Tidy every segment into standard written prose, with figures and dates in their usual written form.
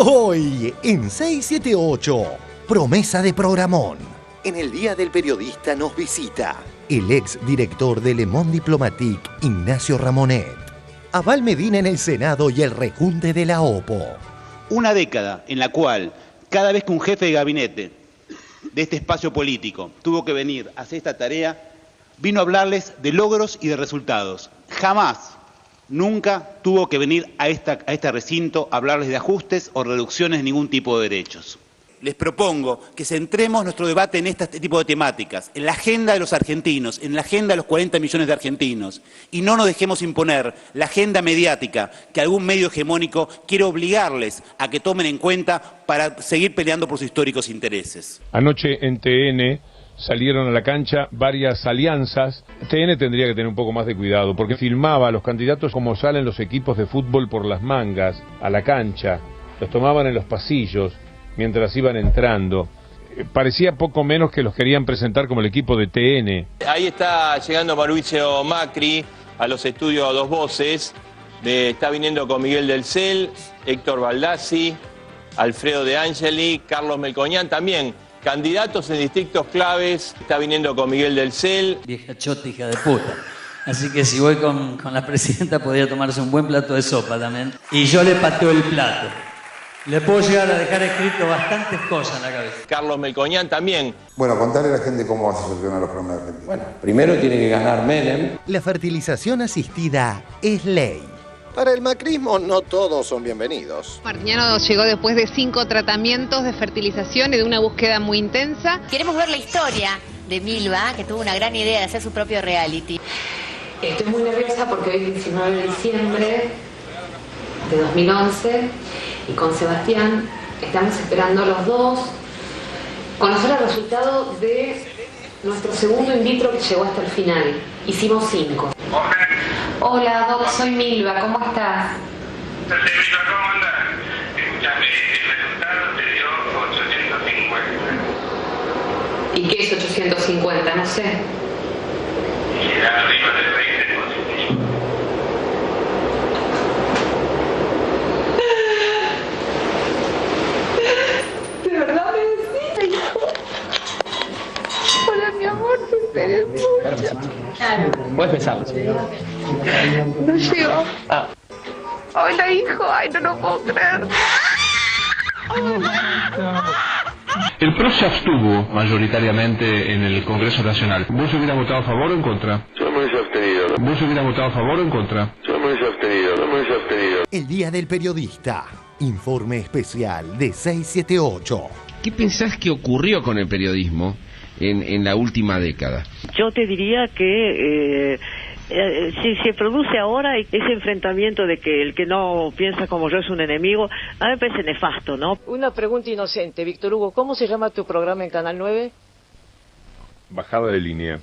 Hoy en 678, promesa de programón. En el Día del Periodista nos visita el ex director de Le Monde Diplomatique, Ignacio Ramonet. Abal Medina en el Senado y el rejunte de la OPO. Una década en la cual cada vez que un jefe de gabinete de este espacio político tuvo que venir a hacer esta tarea, vino a hablarles de logros y de resultados. Jamás, nunca tuvo que venir a este recinto a hablarles de ajustes o reducciones de ningún tipo de derechos. Les propongo que centremos nuestro debate en este tipo de temáticas, en la agenda de los argentinos, en la agenda de los 40 millones de argentinos, y no nos dejemos imponer la agenda mediática que algún medio hegemónico quiere obligarles a que tomen en cuenta para seguir peleando por sus históricos intereses. Anoche en TN salieron a la cancha varias alianzas. TN tendría que tener un poco más de cuidado, porque filmaba a los candidatos como salen los equipos de fútbol por las mangas, a la cancha, los tomaban en los pasillos mientras iban entrando. Parecía poco menos que los querían presentar como el equipo de TN. Ahí está llegando Mauricio Macri a los estudios a Dos Voces. Está viniendo con Miguel del Cel, Héctor Baldassi, Alfredo De Angeli, Carlos Melcoñán, también candidatos en distritos claves. Está viniendo con Miguel del Cel. Vieja chota, hija de puta. Así que si voy con la presidenta podría tomarse un buen plato de sopa también. Y yo le pateo el plato. Le puedo llegar a dejar escrito bastantes cosas en la cabeza. Carlos Melcoñán también. Bueno, contarle a la gente cómo va a solucionar los problemas de Argentina. Bueno, primero tiene que ganar Menem. La fertilización asistida es ley. Para el macrismo no todos son bienvenidos. Martiniano llegó después de 5 tratamientos de fertilización y de una búsqueda muy intensa. Queremos ver la historia de Milva, que tuvo una gran idea de hacer su propio reality. Estoy muy nerviosa porque hoy es 19 de diciembre de 2011 y con Sebastián estamos esperando los dos conocer el resultado de nuestro segundo in vitro que llegó hasta el final. Hicimos 5. Hola, Doc, soy Milva, ¿cómo estás? ¿Cómo andás? Escuchame, el resultado te dio 850. ¿Y qué es 850? No sé. Era arriba del 20 positivo. ¿De verdad me decís? Hola, mi amor, te esperé mucho. Claro. Puedes besarlo. No llegó. Hola, hijo. Ay, no lo puedo creer. El PRO se abstuvo mayoritariamente en el Congreso Nacional. ¿Vos hubieras votado a favor o en contra? Yo me hubiese abstenido. ¿Vos hubieras votado a favor o en contra? Yo me hubiese abstenido. El Día del Periodista. Informe especial de 678. ¿Qué pensás que ocurrió con el periodismo en la última década? Yo te diría que si se produce ahora ese enfrentamiento de que el que no piensa como yo es un enemigo, a mí me parece nefasto, ¿no? Una pregunta inocente, Víctor Hugo, ¿cómo se llama tu programa en Canal 9? Bajada de línea.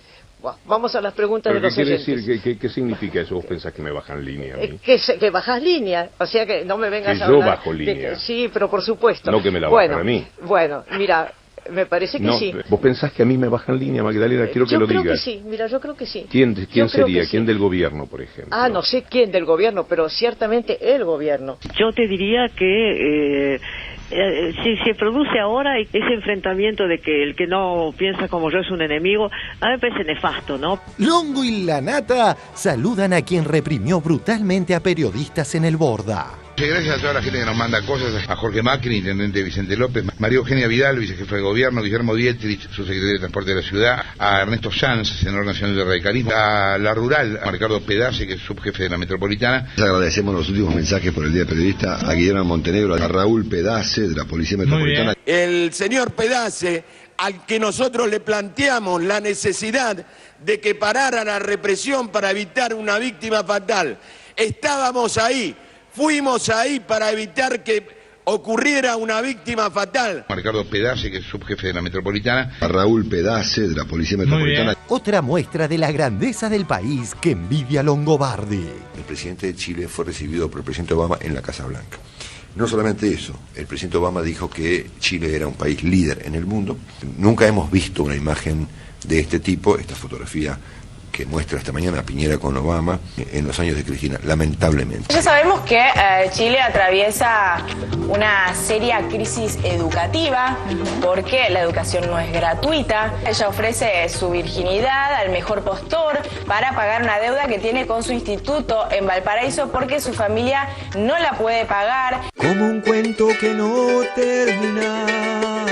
Vamos a las preguntas de los oyentes. ¿Qué quiere decir? ¿Qué significa eso? ¿Vos pensás que me bajan línea a mí? Que bajas línea, o sea que no me vengas que a yo hablar bajo línea. Sí, pero por supuesto. No que me la bajan a mí. Bueno, mira, me parece que no, sí. ¿Vos pensás que a mí me bajan línea, Magdalena? Quiero que lo digas. Yo creo que sí, mira, yo creo que sí. ¿Quién sería? Sí. ¿Quién del gobierno, por ejemplo? No sé quién del gobierno, pero ciertamente el gobierno. Yo te diría que si se produce ahora ese enfrentamiento de que el que no piensa como yo es un enemigo, a mí me parece nefasto, ¿no? Longo y la Nata saludan a quien reprimió brutalmente a periodistas en el Borda. Gracias a toda la gente que nos manda cosas, a Jorge Macri, intendente Vicente López, María Eugenia Vidal, vicejefe de gobierno, Guillermo Dietrich, subsecretario de Transporte de la Ciudad, a Ernesto Sanz, senador nacional de radicalismo, a La Rural, a Ricardo Pedace, que es subjefe de la Metropolitana. Les agradecemos los últimos mensajes por el Día del Periodista, a Guillermo Montenegro, a Raúl Pedace, de la Policía Metropolitana. El señor Pedace, al que nosotros le planteamos la necesidad de que parara la represión para evitar una víctima fatal. Estábamos ahí. Fuimos ahí para evitar que ocurriera una víctima fatal. A Ricardo Pedace, que es subjefe de la Metropolitana. A Raúl Pedace, de la Policía Metropolitana. Otra muestra de la grandeza del país que envidia Longobardi. El presidente de Chile fue recibido por el presidente Obama en la Casa Blanca. No solamente eso, el presidente Obama dijo que Chile era un país líder en el mundo. Nunca hemos visto una imagen de este tipo, esta fotografía que muestra esta mañana Piñera con Obama en los años de Cristina, lamentablemente. Ya sabemos que Chile atraviesa una seria crisis educativa porque la educación no es gratuita. Ella ofrece su virginidad al mejor postor para pagar una deuda que tiene con su instituto en Valparaíso porque su familia no la puede pagar. Como un cuento que no terminaba,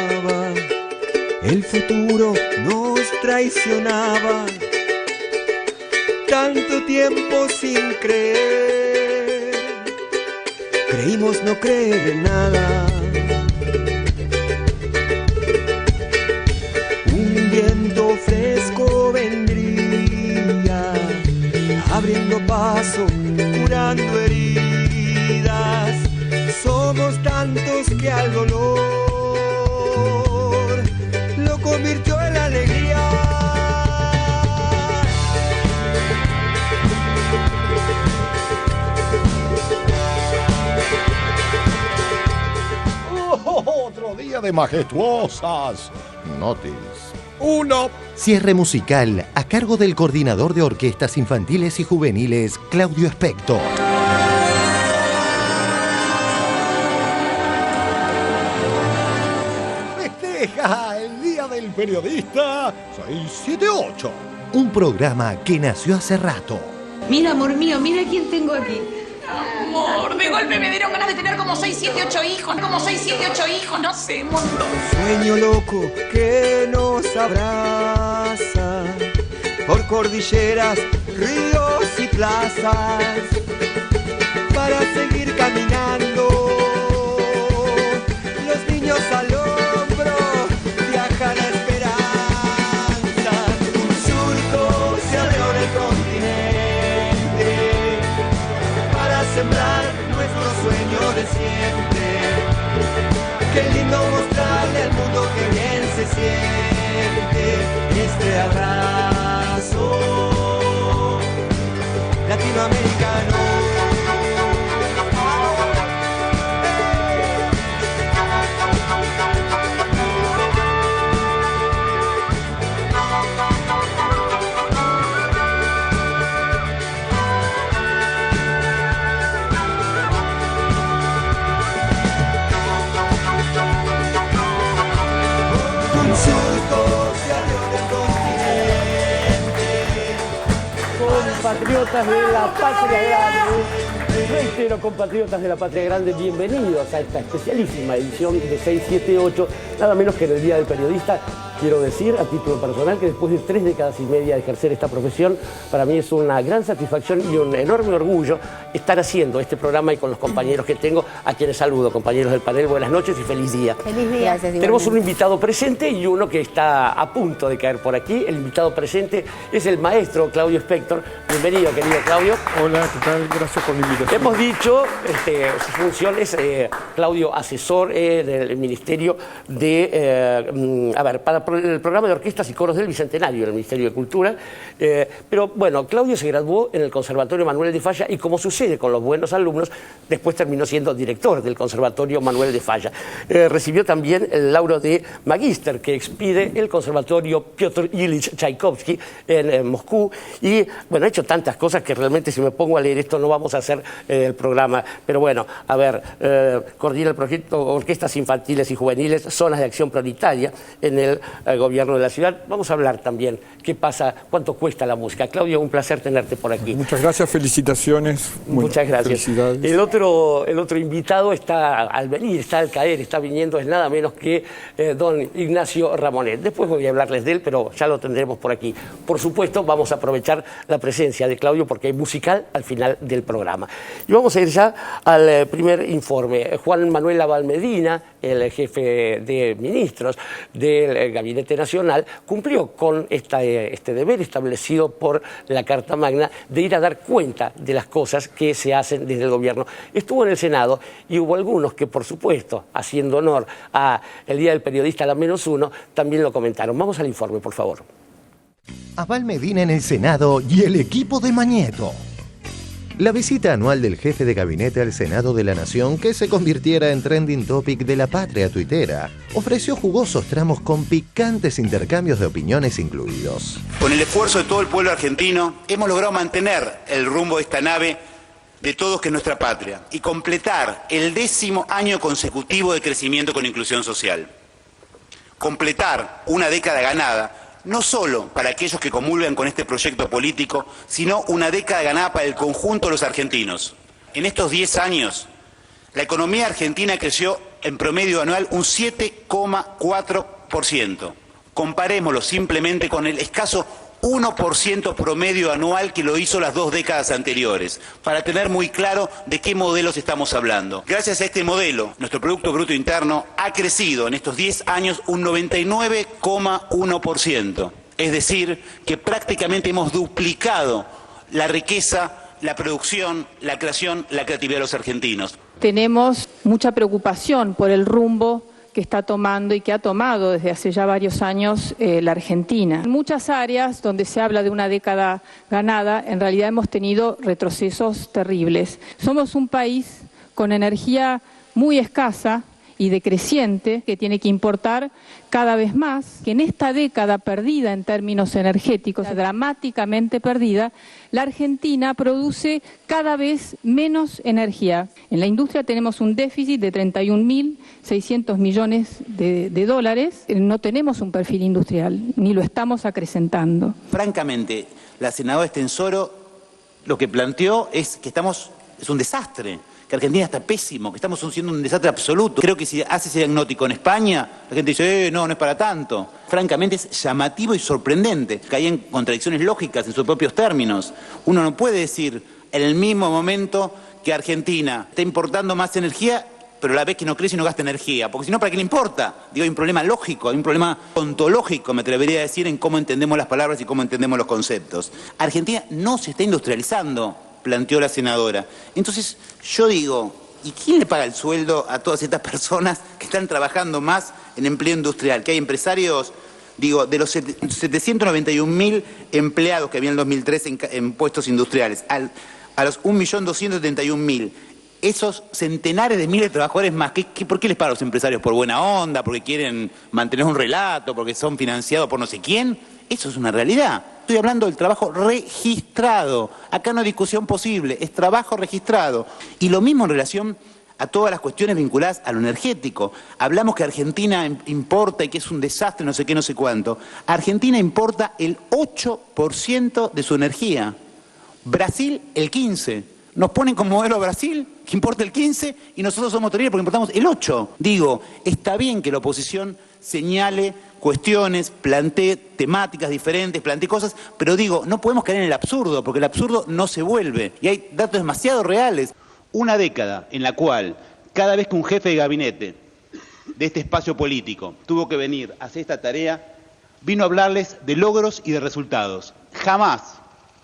el futuro nos traicionaba. Tanto tiempo sin creer, creímos no creer en nada. Un viento fresco vendría, abriendo paso, curando heridas. Somos tantos que al dolor lo convirtió en alegría. Otro día de majestuosas noticias. 1. Cierre musical a cargo del coordinador de orquestas infantiles y juveniles, Claudio Spector. Festeja el Día del Periodista 678. Un programa que nació hace rato. Mira, amor mío, mira quién tengo aquí. Amor, de golpe me dieron ganas de tener como 6, 7, 8 hijos. Como 6, 7, 8 hijos, no sé, un montón. Sueño loco que nos abraza por cordilleras, ríos y plazas para seguir caminando. Los niños al hombro viajan a esperanza. Un surco se abrió en el continente para sembrar nuestro sueño de siempre. Qué lindo mostrarle al mundo que bien se siente este abrazo latinoamericano. Compatriotas de la Patria Grande, reitero, compatriotas de la Patria Grande, bienvenidos a esta especialísima edición de 678, nada menos que en el Día del Periodista. Quiero decir, a título personal, que después de 3 décadas y media de ejercer esta profesión, para mí es una gran satisfacción y un enorme orgullo estar haciendo este programa y con los compañeros que tengo, a quienes saludo, compañeros del panel, buenas noches y feliz día. Feliz día. Gracias, tenemos un invitado presente y uno que está a punto de caer por aquí. El invitado presente es el maestro Claudio Spector. Bienvenido, querido Claudio. Hola, ¿qué tal? Gracias por la invitación. Hemos dicho, su función es, Claudio, asesor del Ministerio de, para el programa de orquestas y coros del Bicentenario, en el Ministerio de Cultura. Pero bueno, Claudio se graduó en el Conservatorio Manuel de Falla y, como sucede con los buenos alumnos, después terminó siendo director del Conservatorio Manuel de Falla. Recibió también el lauro de magíster que expide el Conservatorio Piotr Ilich Tchaikovsky en Moscú. Y bueno, ha hecho tantas cosas que realmente, si me pongo a leer esto, no vamos a hacer el programa. Pero bueno, a ver, coordina el proyecto Orquestas Infantiles y Juveniles, Zonas de Acción Prioritaria en el gobierno de la ciudad. Vamos a hablar también qué pasa, cuánto cuesta la música. Claudio, un placer tenerte por aquí. Muchas gracias, felicitaciones. Muchas gracias. Felicidades. El otro invitado está al venir, está al caer, está viniendo, es nada menos que don Ignacio Ramonet. Después voy a hablarles de él, pero ya lo tendremos por aquí. Por supuesto, vamos a aprovechar la presencia de Claudio porque hay musical al final del programa. Y vamos a ir ya al primer informe. Juan Manuel Abalmedina, el jefe de ministros del Gabinete Nacional, cumplió con este deber establecido por la Carta Magna de ir a dar cuenta de las cosas que se hacen desde el gobierno. Estuvo en el Senado y hubo algunos que, por supuesto, haciendo honor a el Día del Periodista, la -1, también lo comentaron. Vamos al informe, por favor. Abalmedina en el Senado y el equipo de Mañeto. La visita anual del jefe de gabinete al Senado de la Nación, que se convirtiera en trending topic de la patria tuitera, ofreció jugosos tramos con picantes intercambios de opiniones incluidos. Con el esfuerzo de todo el pueblo argentino, hemos logrado mantener el rumbo de esta nave de todos que es nuestra patria y completar el 10º año consecutivo de crecimiento con inclusión social. Completar una década ganada, no solo para aquellos que comulgan con este proyecto político, sino una década ganada para el conjunto de los argentinos. En estos 10 años, la economía argentina creció en promedio anual un 7,4%. Comparémoslo simplemente con el escaso 1% promedio anual que lo hizo las 2 décadas anteriores, para tener muy claro de qué modelos estamos hablando. Gracias a este modelo, nuestro Producto Bruto Interno ha crecido en estos 10 años un 99,1%. Es decir, que prácticamente hemos duplicado la riqueza, la producción, la creación, la creatividad de los argentinos. Tenemos mucha preocupación por el rumbo que está tomando y que ha tomado desde hace ya varios años la Argentina. En muchas áreas donde se habla de una década ganada, en realidad hemos tenido retrocesos terribles. Somos un país con energía muy escasa y decreciente, que tiene que importar cada vez más, que en esta década perdida en términos energéticos, dramáticamente perdida, la Argentina produce cada vez menos energía. En la industria tenemos un déficit de 31.600 millones de dólares, no tenemos un perfil industrial, ni lo estamos acrecentando. Francamente, la senadora Estensoro lo que planteó es que es un desastre, que Argentina está pésimo, que estamos haciendo un desastre absoluto. Creo que si hace ese diagnóstico en España, la gente dice, no es para tanto. Francamente es llamativo y sorprendente, que hay contradicciones lógicas en sus propios términos. Uno no puede decir en el mismo momento que Argentina está importando más energía, pero a la vez que no crece y no gasta energía, porque si no, ¿para qué le importa? Digo, hay un problema lógico, hay un problema ontológico, me atrevería a decir, en cómo entendemos las palabras y cómo entendemos los conceptos. Argentina no se está industrializando, planteó la senadora. Entonces, yo digo, ¿y quién le paga el sueldo a todas estas personas que están trabajando más en empleo industrial? Que hay empresarios, digo, de los 791.000 empleados que había en el 2003 en puestos industriales, a los 1.271.000, esos centenares de miles de trabajadores más, ¿por qué les pagan a los empresarios? ¿Por buena onda? ¿Porque quieren mantener un relato? ¿Porque son financiados por no sé quién? Eso es una realidad. Estoy hablando del trabajo registrado. Acá no hay discusión posible, es trabajo registrado. Y lo mismo en relación a todas las cuestiones vinculadas a lo energético. Hablamos que Argentina importa y que es un desastre, no sé qué, no sé cuánto. Argentina importa el 8% de su energía. Brasil el 15%. Nos ponen como modelo a Brasil, que importa el 15%, y nosotros somos terribles porque importamos el 8%. Digo, está bien que la oposición señale cuestiones, plantee temáticas diferentes, plantee cosas, pero digo, no podemos caer en el absurdo, porque el absurdo no se vuelve. Y hay datos demasiado reales. Una década en la cual cada vez que un jefe de gabinete de este espacio político tuvo que venir a hacer esta tarea, vino a hablarles de logros y de resultados. Jamás,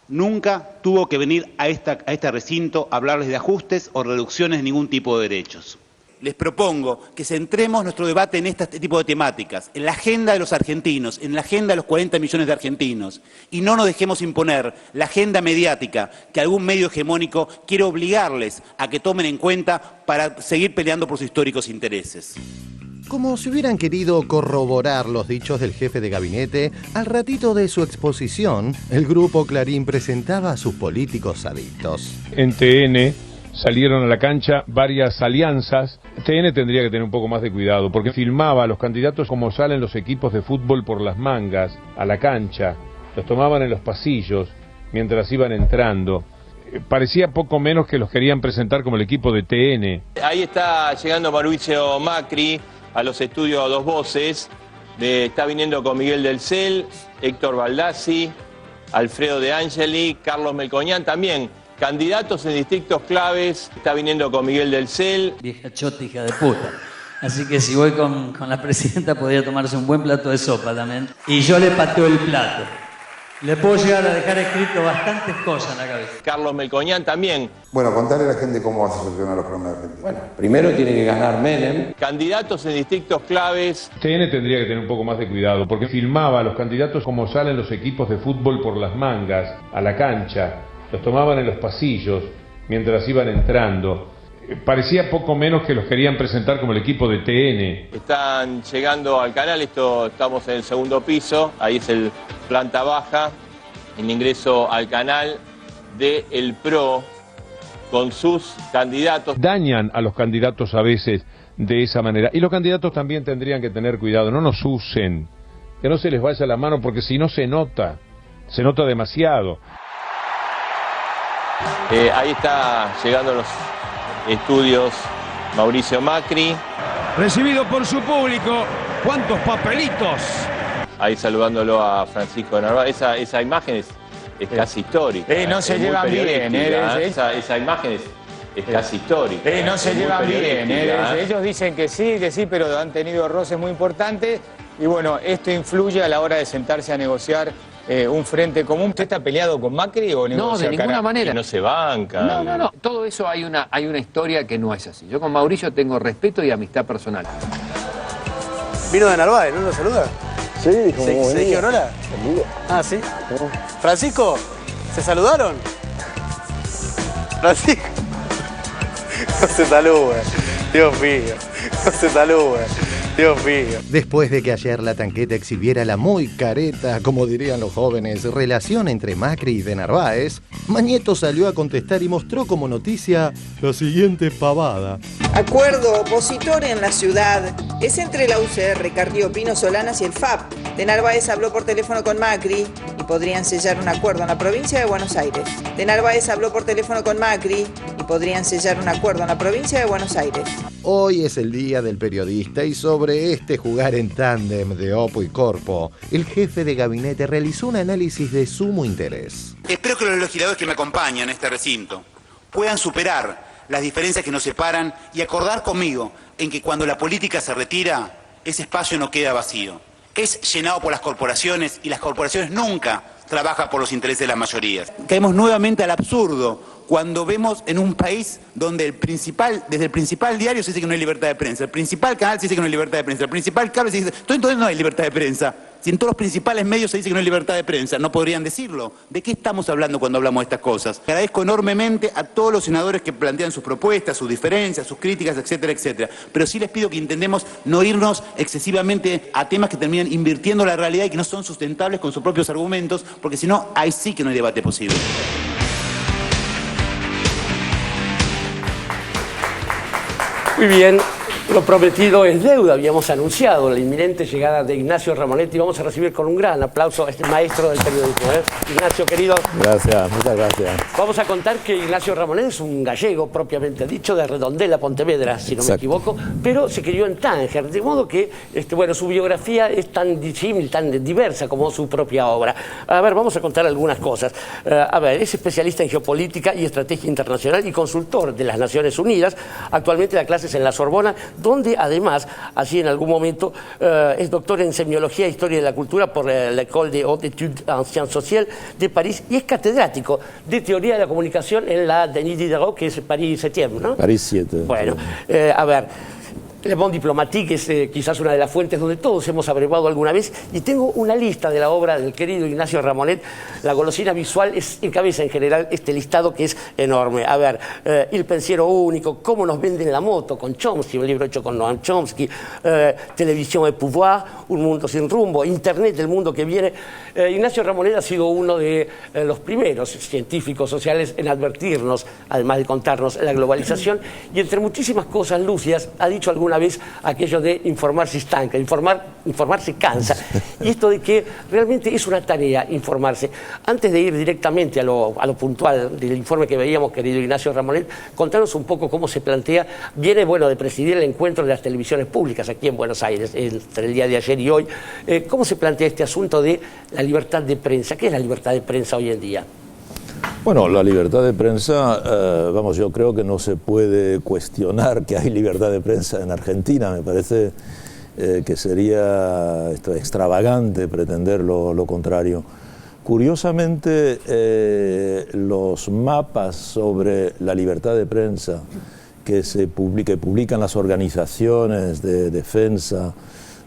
nunca tuvo que venir a este recinto a hablarles de ajustes o reducciones de ningún tipo de derechos. Les propongo que centremos nuestro debate en este tipo de temáticas, en la agenda de los argentinos, en la agenda de los 40 millones de argentinos, y no nos dejemos imponer la agenda mediática que algún medio hegemónico quiere obligarles a que tomen en cuenta para seguir peleando por sus históricos intereses. Como si hubieran querido corroborar los dichos del jefe de gabinete, al ratito de su exposición, el grupo Clarín presentaba a sus políticos adictos. En TN salieron a la cancha varias alianzas. TN tendría que tener un poco más de cuidado, porque filmaba a los candidatos como salen los equipos de fútbol por las mangas, a la cancha, los tomaban en los pasillos mientras iban entrando. Parecía poco menos que los querían presentar como el equipo de TN. Ahí está llegando Mauricio Macri a los estudios Dos Voces, está viniendo con Miguel del Cel, Héctor Baldassi, Alfredo De Angeli, Carlos Melcoñán también. Candidatos en distritos claves, está viniendo con Miguel del Cel. Vieja chota, hija de puta. Así que si voy con la presidenta podría tomarse un buen plato de sopa también. Y yo le pateo el plato. Le puedo llegar a dejar escrito bastantes cosas en la cabeza. Carlos Melcoñán también. Bueno, contarle a la gente cómo va a solucionar los problemas de Argentina. Bueno, primero tiene que ganar Menem. Candidatos en distritos claves. TN tendría que tener un poco más de cuidado, porque filmaba a los candidatos como salen los equipos de fútbol por las mangas, a la cancha, los tomaban en los pasillos mientras iban entrando. Parecía poco menos que los querían presentar como el equipo de TN. Están llegando al canal, estamos en el segundo piso, ahí es el planta baja, el ingreso al canal de El PRO con sus candidatos. Dañan a los candidatos a veces de esa manera. Y los candidatos también tendrían que tener cuidado, no nos usen, que no se les vaya la mano, porque si no se nota demasiado. Ahí está llegando los estudios Mauricio Macri. Recibido por su público, ¿cuántos papelitos? Ahí saludándolo a Francisco de Narváez. Esa imagen es casi histórica. No se llevan bien. Esa imagen es casi histórica. No se llevan bien. Ellos dicen que sí, pero han tenido roces muy importantes. Y bueno, esto influye a la hora de sentarse a negociar un frente común. ¿Usted está peleado con Macri o negocia? No, de ninguna manera. Y no se banca. No. Todo eso hay una historia que no es así. Yo con Mauricio tengo respeto y amistad personal. Vino de Narváez, ¿no lo saluda? Sí, dijo. ¿Se dijeron hola? Ah, ¿sí? Francisco, ¿se saludaron? Francisco. No se saluda. Dios mío. No se saluda. Dios mío. Después de que ayer la tanqueta exhibiera la muy careta, como dirían los jóvenes, relación entre Macri y de Narváez, Mañeto salió a contestar y mostró como noticia la siguiente pavada. Acuerdo opositor en la ciudad es entre la UCR, Carrillo Pino, Solanas y el FAP. De Narváez habló por teléfono con Macri y podrían sellar un acuerdo en la provincia de Buenos Aires. De Narváez habló por teléfono con Macri y podrían sellar un acuerdo en la provincia de Buenos Aires. Hoy es el día del periodista y sobre este jugar en tándem de Oppo y Corpo, el jefe de gabinete realizó un análisis de sumo interés. Espero que los legisladores que me acompañan en este recinto puedan superar las diferencias que nos separan y acordar conmigo en que cuando la política se retira, ese espacio no queda vacío. Es llenado por las corporaciones y las corporaciones nunca trabajan por los intereses de las mayorías. Caemos nuevamente al absurdo cuando vemos en un país donde desde el principal diario se dice que no hay libertad de prensa, el principal canal se dice que no hay libertad de prensa, el principal cable se dice que entonces no hay libertad de prensa. Si en todos los principales medios se dice que no hay libertad de prensa, no podrían decirlo. ¿De qué estamos hablando cuando hablamos de estas cosas? Agradezco enormemente a todos los senadores que plantean sus propuestas, sus diferencias, sus críticas, etcétera, etcétera. Pero sí les pido que intentemos no irnos excesivamente a temas que terminan invirtiendo la realidad y que no son sustentables con sus propios argumentos, porque si no, ahí sí que no hay debate posible. Muy bien, lo prometido es deuda. Habíamos anunciado la inminente llegada de Ignacio Ramonet y vamos a recibir con un gran aplauso a este maestro del periodismo. Ignacio, querido. Gracias, muchas gracias. Vamos a contar que Ignacio Ramonet es un gallego propiamente dicho, de Redondela, Pontevedra, si no me equivoco, pero se crió en Tánger, de modo que su biografía es tan disímil, tan diversa como su propia obra. A ver, vamos a contar algunas cosas. Es especialista en geopolítica y estrategia internacional y consultor de las Naciones Unidas. Actualmente da clases en la Sorbona, donde además, así en algún momento, es doctor en semiología e historia de la cultura por la École des Hautes Études en Sciences Sociales de París y es catedrático de teoría de la comunicación en la Denis Diderot, que es París 7, ¿no? París 7. Bueno, Le Monde Diplomatique es quizás una de las fuentes donde todos hemos abrevado alguna vez y tengo una lista de la obra del querido Ignacio Ramonet. La golosina visual encabeza en general este listado que es enorme. El pensiero único, cómo nos venden la moto con Chomsky, un libro hecho con Noam Chomsky, Televisión et Pouvoir, Un mundo sin rumbo, Internet, el mundo que viene. Ignacio Ramonet ha sido uno de los primeros científicos sociales en advertirnos, además de contarnos la globalización y entre muchísimas cosas lúcidas ha dicho alguna vez aquello de informarse estanca, informarse cansa. Y esto de que realmente es una tarea informarse. Antes de ir directamente a lo puntual del informe que veíamos, querido Ignacio Ramonet, contanos un poco cómo se plantea, viene de presidir el encuentro de las televisiones públicas aquí en Buenos Aires, entre el día de ayer y hoy. ¿Cómo se plantea este asunto de la libertad de prensa? ¿Qué es la libertad de prensa hoy en día? Bueno, la libertad de prensa, yo creo que no se puede cuestionar que hay libertad de prensa en Argentina. Me parece que sería extravagante pretender lo contrario. Curiosamente, los mapas sobre la libertad de prensa que publican las organizaciones de defensa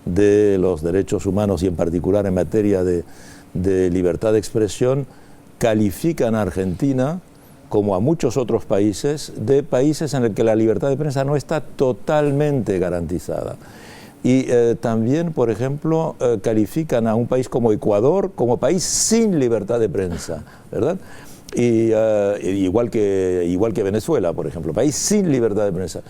de los derechos humanos y en particular en materia de libertad de expresión, califican a Argentina como a muchos otros países, de países en los que la libertad de prensa no está totalmente garantizada. Y también, por ejemplo, califican a un país como Ecuador como país sin libertad de prensa, ¿verdad? Y, igual que Venezuela, por ejemplo, país sin libertad de prensa.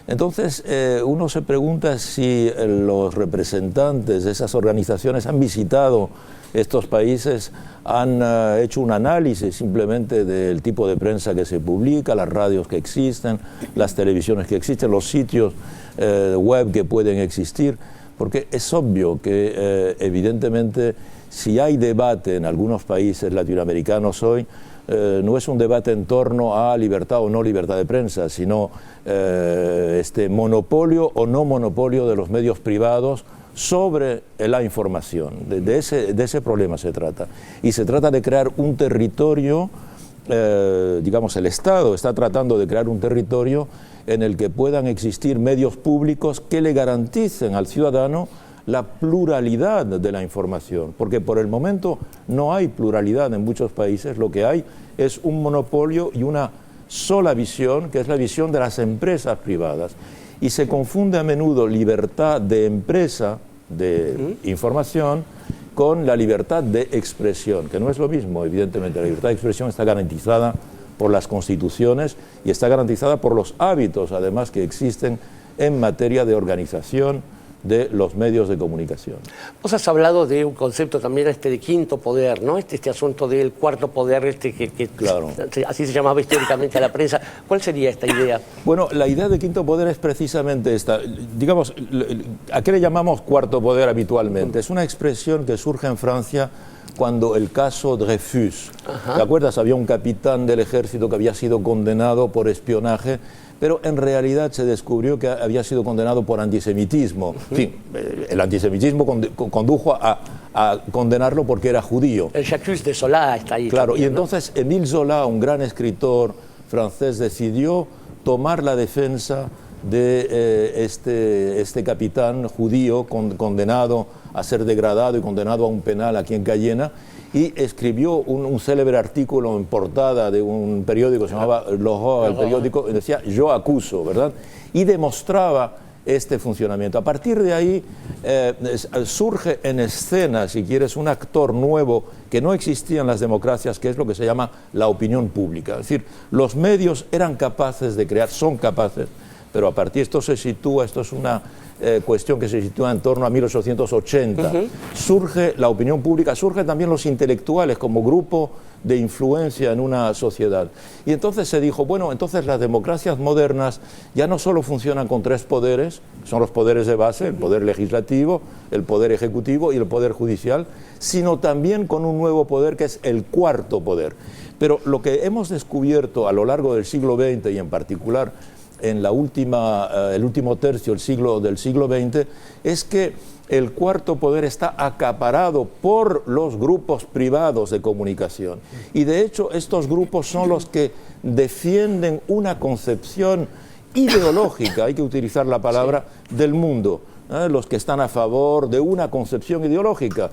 Entonces, uno se pregunta si los representantes de esas organizaciones han visitado estos países, han hecho un análisis simplemente del tipo de prensa que se publica, las radios que existen, las televisiones que existen, los sitios web que pueden existir, porque es obvio que evidentemente si hay debate en algunos países latinoamericanos hoy, no es un debate en torno a libertad o no libertad de prensa, sino este monopolio o no monopolio de los medios privados sobre la información. De ese problema se trata. Y se trata de crear un territorio, digamos, el Estado está tratando de crear un territorio en el que puedan existir medios públicos que le garanticen al ciudadano la pluralidad de la información, porque por el momento no hay pluralidad en muchos países, lo que hay es un monopolio y una sola visión, que es la visión de las empresas privadas, y se confunde a menudo libertad de empresa, de información, con la libertad de expresión, que no es lo mismo, evidentemente. La libertad de expresión está garantizada por las constituciones y está garantizada por los hábitos, además, que existen en materia de organización de los medios de comunicación. Vos has hablado de un concepto también de quinto poder, ¿no? Este asunto del cuarto poder, que claro, así se llamaba históricamente a la prensa. ¿Cuál sería esta idea? Bueno, la idea de quinto poder es precisamente esta. Digamos, ¿a qué le llamamos cuarto poder habitualmente? Es una expresión que surge en Francia cuando el caso Dreyfus. ¿Te acuerdas? Había un capitán del ejército que había sido condenado por espionaje, pero en realidad se descubrió que había sido condenado por antisemitismo. En fin, el antisemitismo condujo a condenarlo porque era judío. El Jacques de Zola está ahí. Claro, también, y entonces Émile Zola, un gran escritor francés, decidió tomar la defensa de este capitán judío condenado a ser degradado y condenado a un penal aquí en Cayena, y escribió un célebre artículo en portada de un periódico, se llamaba El periódico, y decía "Yo acuso", ¿verdad? Y demostraba este funcionamiento. A partir de ahí surge en escena, si quieres, un actor nuevo que no existía en las democracias, que es lo que se llama la opinión pública. Es decir, los medios eran capaces de crear, son capaces, pero a partir de esto se sitúa, esto es una cuestión que se sitúa en torno a 1880. Surge la opinión pública, surgen también los intelectuales como grupo de influencia en una sociedad. Y entonces se dijo, bueno, entonces las democracias modernas ya no solo funcionan con tres poderes, son los poderes de base, el poder legislativo, el poder ejecutivo y el poder judicial, sino también con un nuevo poder que es el cuarto poder. Pero lo que hemos descubierto a lo largo del siglo XX y en particular en el último tercio del siglo XX, es que el cuarto poder está acaparado por los grupos privados de comunicación. Y de hecho estos grupos son los que defienden una concepción ideológica, hay que utilizar la palabra, del mundo. Los que están a favor de una concepción ideológica,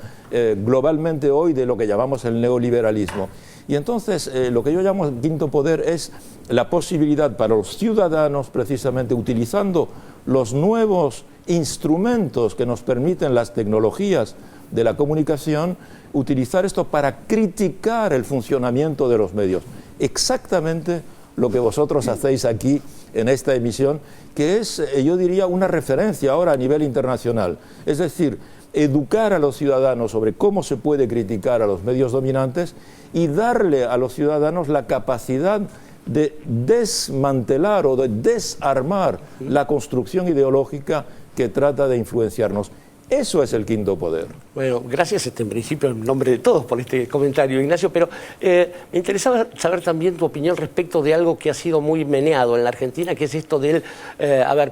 globalmente hoy de lo que llamamos el neoliberalismo. Y entonces lo que yo llamo quinto poder es la posibilidad para los ciudadanos, precisamente utilizando los nuevos instrumentos que nos permiten las tecnologías de la comunicación, utilizar esto para criticar el funcionamiento de los medios. Exactamente lo que vosotros hacéis aquí en esta emisión, que es, yo diría, una referencia ahora a nivel internacional. Es decir, educar a los ciudadanos sobre cómo se puede criticar a los medios dominantes y darle a los ciudadanos la capacidad de desmantelar o de desarmar la construcción ideológica que trata de influenciarnos. Eso es el quinto poder. Bueno, gracias en principio en nombre de todos por este comentario, Ignacio, pero me interesaba saber también tu opinión respecto de algo que ha sido muy meneado en la Argentina, que es esto del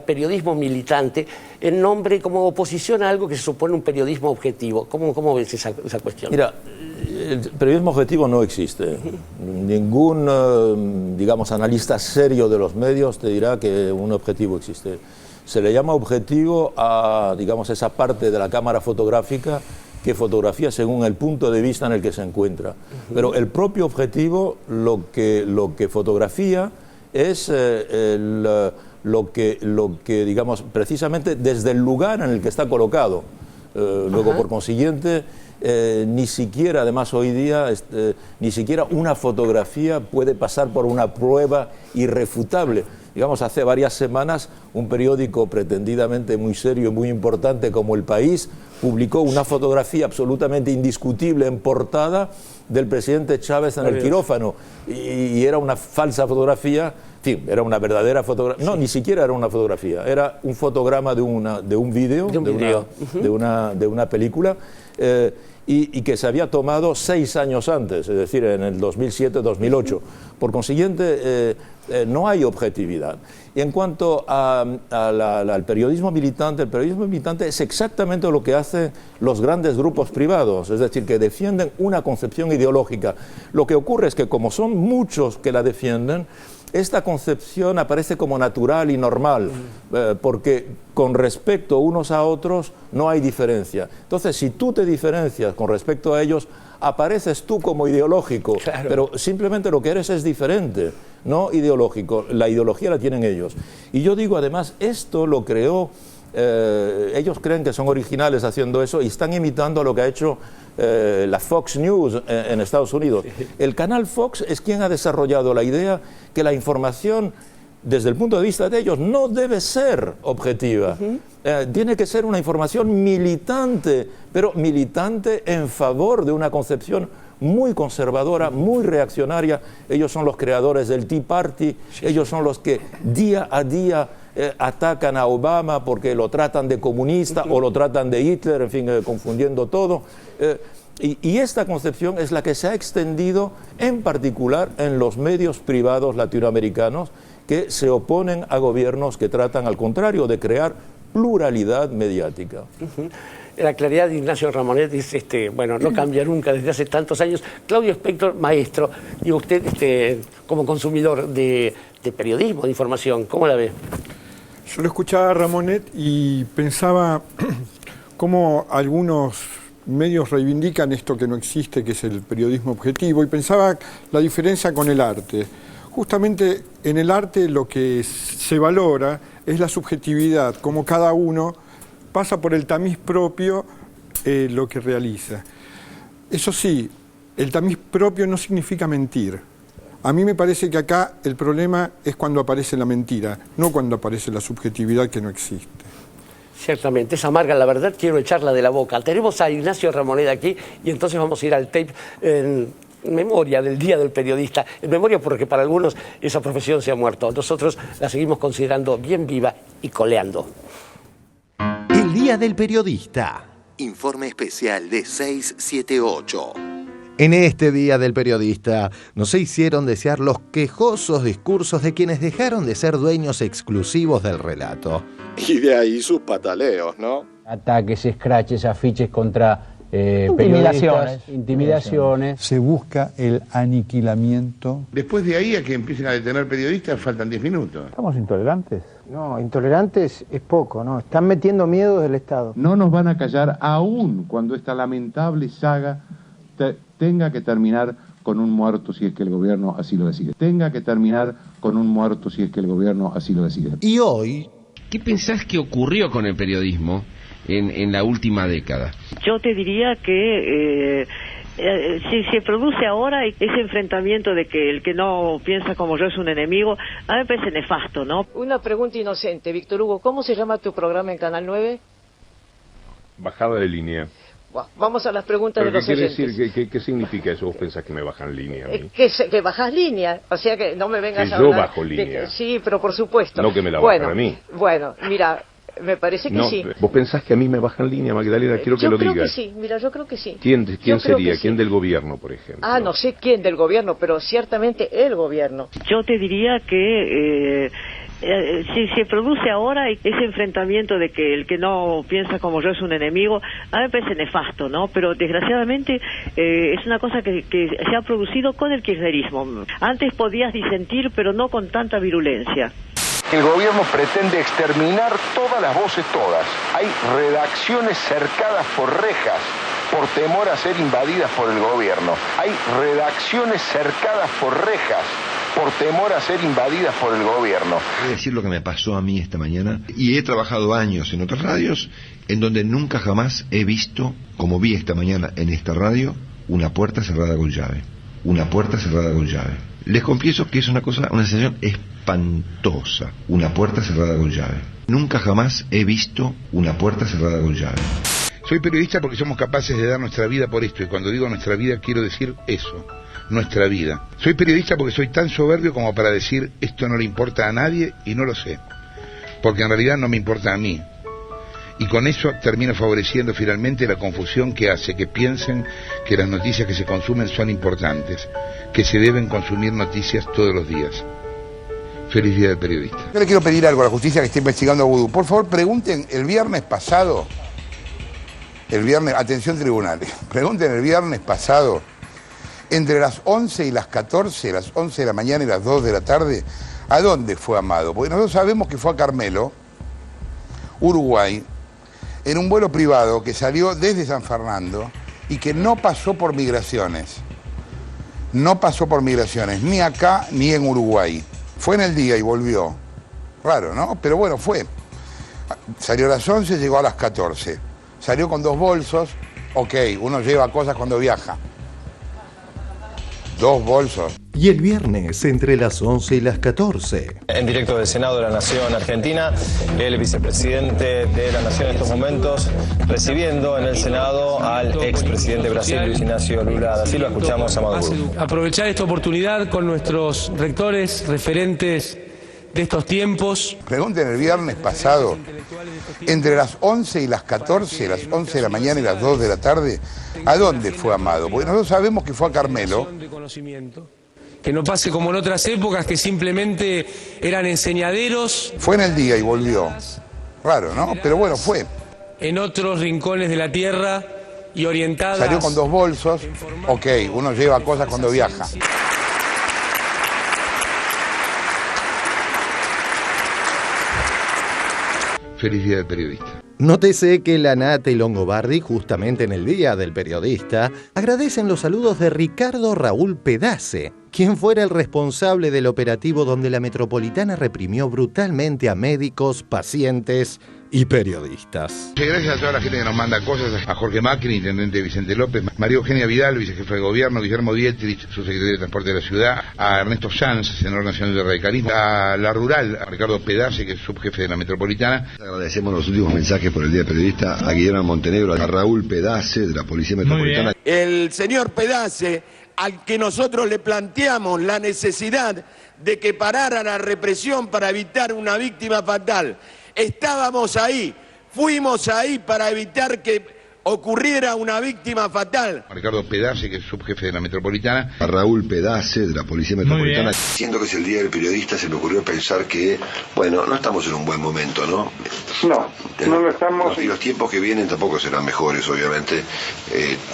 periodismo militante, en nombre como oposición a algo que se supone un periodismo objetivo. ¿Cómo ves esa cuestión? Mira, el periodismo objetivo no existe. Ningún, digamos, analista serio de los medios te dirá que un objetivo existe. Se le llama objetivo a, digamos, esa parte de la cámara fotográfica que fotografía según el punto de vista en el que se encuentra. Pero el propio objetivo, lo que fotografía es lo que, digamos, precisamente desde el lugar en el que está colocado. Luego, por consiguiente, ni siquiera, además hoy día, ni siquiera una fotografía puede pasar por una prueba irrefutable. Digamos, hace varias semanas un periódico pretendidamente muy serio y muy importante como El País publicó una fotografía absolutamente indiscutible en portada del presidente Chávez en el quirófano, y era una falsa fotografía. En fin, era una verdadera fotografía. No, ni siquiera era una fotografía, era un fotograma de un vídeo, de una película, y que se había tomado 6 años antes, es decir, en el 2007-2008. Por consiguiente, no hay objetividad. Y en cuanto al periodismo militante, el periodismo militante es exactamente lo que hacen los grandes grupos privados, es decir, que defienden una concepción ideológica. Lo que ocurre es que, como son muchos que la defienden, esta concepción aparece como natural y normal, porque con respecto unos a otros no hay diferencia. Entonces, si tú te diferencias con respecto a ellos, apareces tú como ideológico, claro, pero simplemente lo que eres es diferente, no ideológico. La ideología la tienen ellos. Y yo digo, además, esto lo creó, ellos creen que son originales haciendo eso y están imitando lo que ha hecho la Fox News en Estados Unidos. El canal Fox es quien ha desarrollado la idea que la información, desde el punto de vista de ellos, no debe ser objetiva. Tiene que ser una información militante, pero militante en favor de una concepción muy conservadora, muy reaccionaria. Ellos son los creadores del Tea Party, ellos son los que día a día atacan a Obama porque lo tratan de comunista o lo tratan de Hitler, en fin, confundiendo todo. Y esta concepción es la que se ha extendido en particular en los medios privados latinoamericanos, que se oponen a gobiernos que tratan, al contrario, de crear pluralidad mediática. La claridad de Ignacio Ramonet es, bueno, no cambia nunca desde hace tantos años. Claudio Spector, maestro, y usted como consumidor de periodismo, de información, ¿cómo la ve? Yo lo escuchaba a Ramonet y pensaba cómo algunos medios reivindican esto que no existe, que es el periodismo objetivo, y pensaba la diferencia con el arte. Justamente en el arte lo que se valora es la subjetividad, como cada uno pasa por el tamiz propio lo que realiza. Eso sí, el tamiz propio no significa mentir. A mí me parece que acá el problema es cuando aparece la mentira, no cuando aparece la subjetividad que no existe. Ciertamente, es amarga la verdad, quiero echarla de la boca. Tenemos a Ignacio Ramonet aquí y entonces vamos a ir al tape en memoria del Día del Periodista, en memoria porque para algunos esa profesión se ha muerto. Nosotros la seguimos considerando bien viva y coleando. El Día del Periodista. Informe especial de 678. En este Día del Periodista no se hicieron desear los quejosos discursos de quienes dejaron de ser dueños exclusivos del relato. Y de ahí sus pataleos, ¿no? Ataques, escraches, afiches contra periodistas, intimidaciones. Se busca el aniquilamiento. Después de ahí a que empiecen a detener periodistas faltan 10 minutos. ¿Estamos intolerantes? No, intolerantes es poco, ¿no? Están metiendo miedo del Estado. No nos van a callar aún cuando esta lamentable saga tenga que terminar con un muerto si es que el gobierno así lo decide. Tenga que terminar con un muerto si es que el gobierno así lo decide. Y hoy, ¿qué pensás que ocurrió con el periodismo en la última década? Yo te diría que si se produce ahora ese enfrentamiento de que el que no piensa como yo es un enemigo, a mí me parece nefasto, ¿no? Una pregunta inocente, Víctor Hugo, ¿cómo se llama tu programa en Canal 9? Bajada de línea. Vamos a las preguntas de los oyentes. ¿Qué quiere decir? ¿Qué significa eso? ¿Vos pensás que me bajan línea a mí? Que bajas línea, o sea que no me vengas a hablar. Yo bajo línea. Sí, pero por supuesto. No que me la bajan a mí. Bueno, mira, me parece que sí. ¿Vos pensás que a mí me bajan línea, Magdalena? Quiero que lo digas. Yo creo que sí, mira, yo creo que sí. ¿Quién sería? ¿Quién del gobierno, por ejemplo? Ah, no sé quién del gobierno, pero ciertamente el gobierno. Yo te diría que si se produce ahora ese enfrentamiento de que el que no piensa como yo es un enemigo, a mí me parece nefasto, ¿no? Pero desgraciadamente es una cosa que se ha producido con el kirchnerismo. Antes podías disentir, pero no con tanta virulencia. El gobierno pretende exterminar todas las voces, todas. Hay redacciones cercadas por rejas. por temor a ser invadidas por el gobierno. Hay redacciones cercadas por rejas por temor a ser invadidas por el gobierno. Voy a decir lo que me pasó a mí esta mañana, y he trabajado años en otras radios, en donde nunca jamás he visto, como vi esta mañana en esta radio, una puerta cerrada con llave. Una puerta cerrada con llave. Les confieso que es una sensación espantosa. Una puerta cerrada con llave. Nunca jamás he visto una puerta cerrada con llave. Soy periodista porque somos capaces de dar nuestra vida por esto, y cuando digo nuestra vida quiero decir eso, nuestra vida. Soy periodista porque soy tan soberbio como para decir esto no le importa a nadie, y no lo sé, porque en realidad no me importa a mí. Y con eso termino favoreciendo finalmente la confusión que hace que piensen que las noticias que se consumen son importantes, que se deben consumir noticias todos los días. Feliz Día del Periodista. Yo le quiero pedir algo a la justicia que está investigando a Vudú. Por favor, pregunten el viernes pasado, atención tribunales, pregunten el viernes pasado, entre las 11 y las 14, las 11 de la mañana y las 2 de la tarde, ¿a dónde fue Amado? Porque nosotros sabemos que fue a Carmelo, Uruguay, en un vuelo privado que salió desde San Fernando y que no pasó por migraciones. No pasó por migraciones, ni acá ni en Uruguay. Fue en el día y volvió. Raro, ¿no? Pero bueno, fue. Salió a las 11, llegó a las 14. Salió con 2 bolsos. Ok, uno lleva cosas cuando viaja. 2 bolsos. Y el viernes, entre las 11 y las 14. En directo del Senado de la Nación Argentina, el vicepresidente de la Nación en estos momentos, recibiendo en el Senado al expresidente de Brasil, Luis Ignacio Lula da Silva. Escuchamos a Maduro. Aprovechar esta oportunidad con nuestros rectores, referentes de estos tiempos. Pregunten el viernes pasado, entre las 11 y las 14, las 11 de la mañana y las 2 de la tarde, ¿a dónde fue Amado? Porque nosotros sabemos que fue a Carmelo. Que no pase como en otras épocas, que simplemente eran enseñaderos. Fue en el día y volvió. Raro, ¿no? Pero bueno, fue. En otros rincones de la tierra y orientadas. Salió con 2 bolsos. Ok, uno lleva cosas cuando viaja. Feliz Día del Periodista. Nótese que Lanata y Longobardi, justamente en el Día del Periodista, agradecen los saludos de Ricardo Raúl Pedace, quien fuera el responsable del operativo donde la Metropolitana reprimió brutalmente a médicos, pacientes y periodistas. Gracias a toda la gente que nos manda cosas, a Jorge Macri, intendente Vicente López, María Eugenia Vidal, vicejefe de gobierno, Guillermo Dietrich, subsecretario de Transporte de la Ciudad, a Ernesto Sanz, senador nacional de Radicalismo, a La Rural, a Ricardo Pedace, que es subjefe de la Metropolitana. Agradecemos los últimos mensajes por el Día del Periodista a Guillermo Montenegro, a Raúl Pedace de la Policía Metropolitana. El señor Pedace, al que nosotros le planteamos la necesidad de que parara la represión para evitar una víctima fatal. Estábamos ahí, fuimos ahí para evitar que ocurriera una víctima fatal. Ricardo Pedace, que es subjefe de la Metropolitana. A Raúl Pedace, de la Policía Metropolitana. Siendo que es el Día del Periodista, se me ocurrió pensar que, bueno, no estamos en un buen momento, ¿no? No lo estamos. Y los tiempos que vienen tampoco serán mejores, obviamente,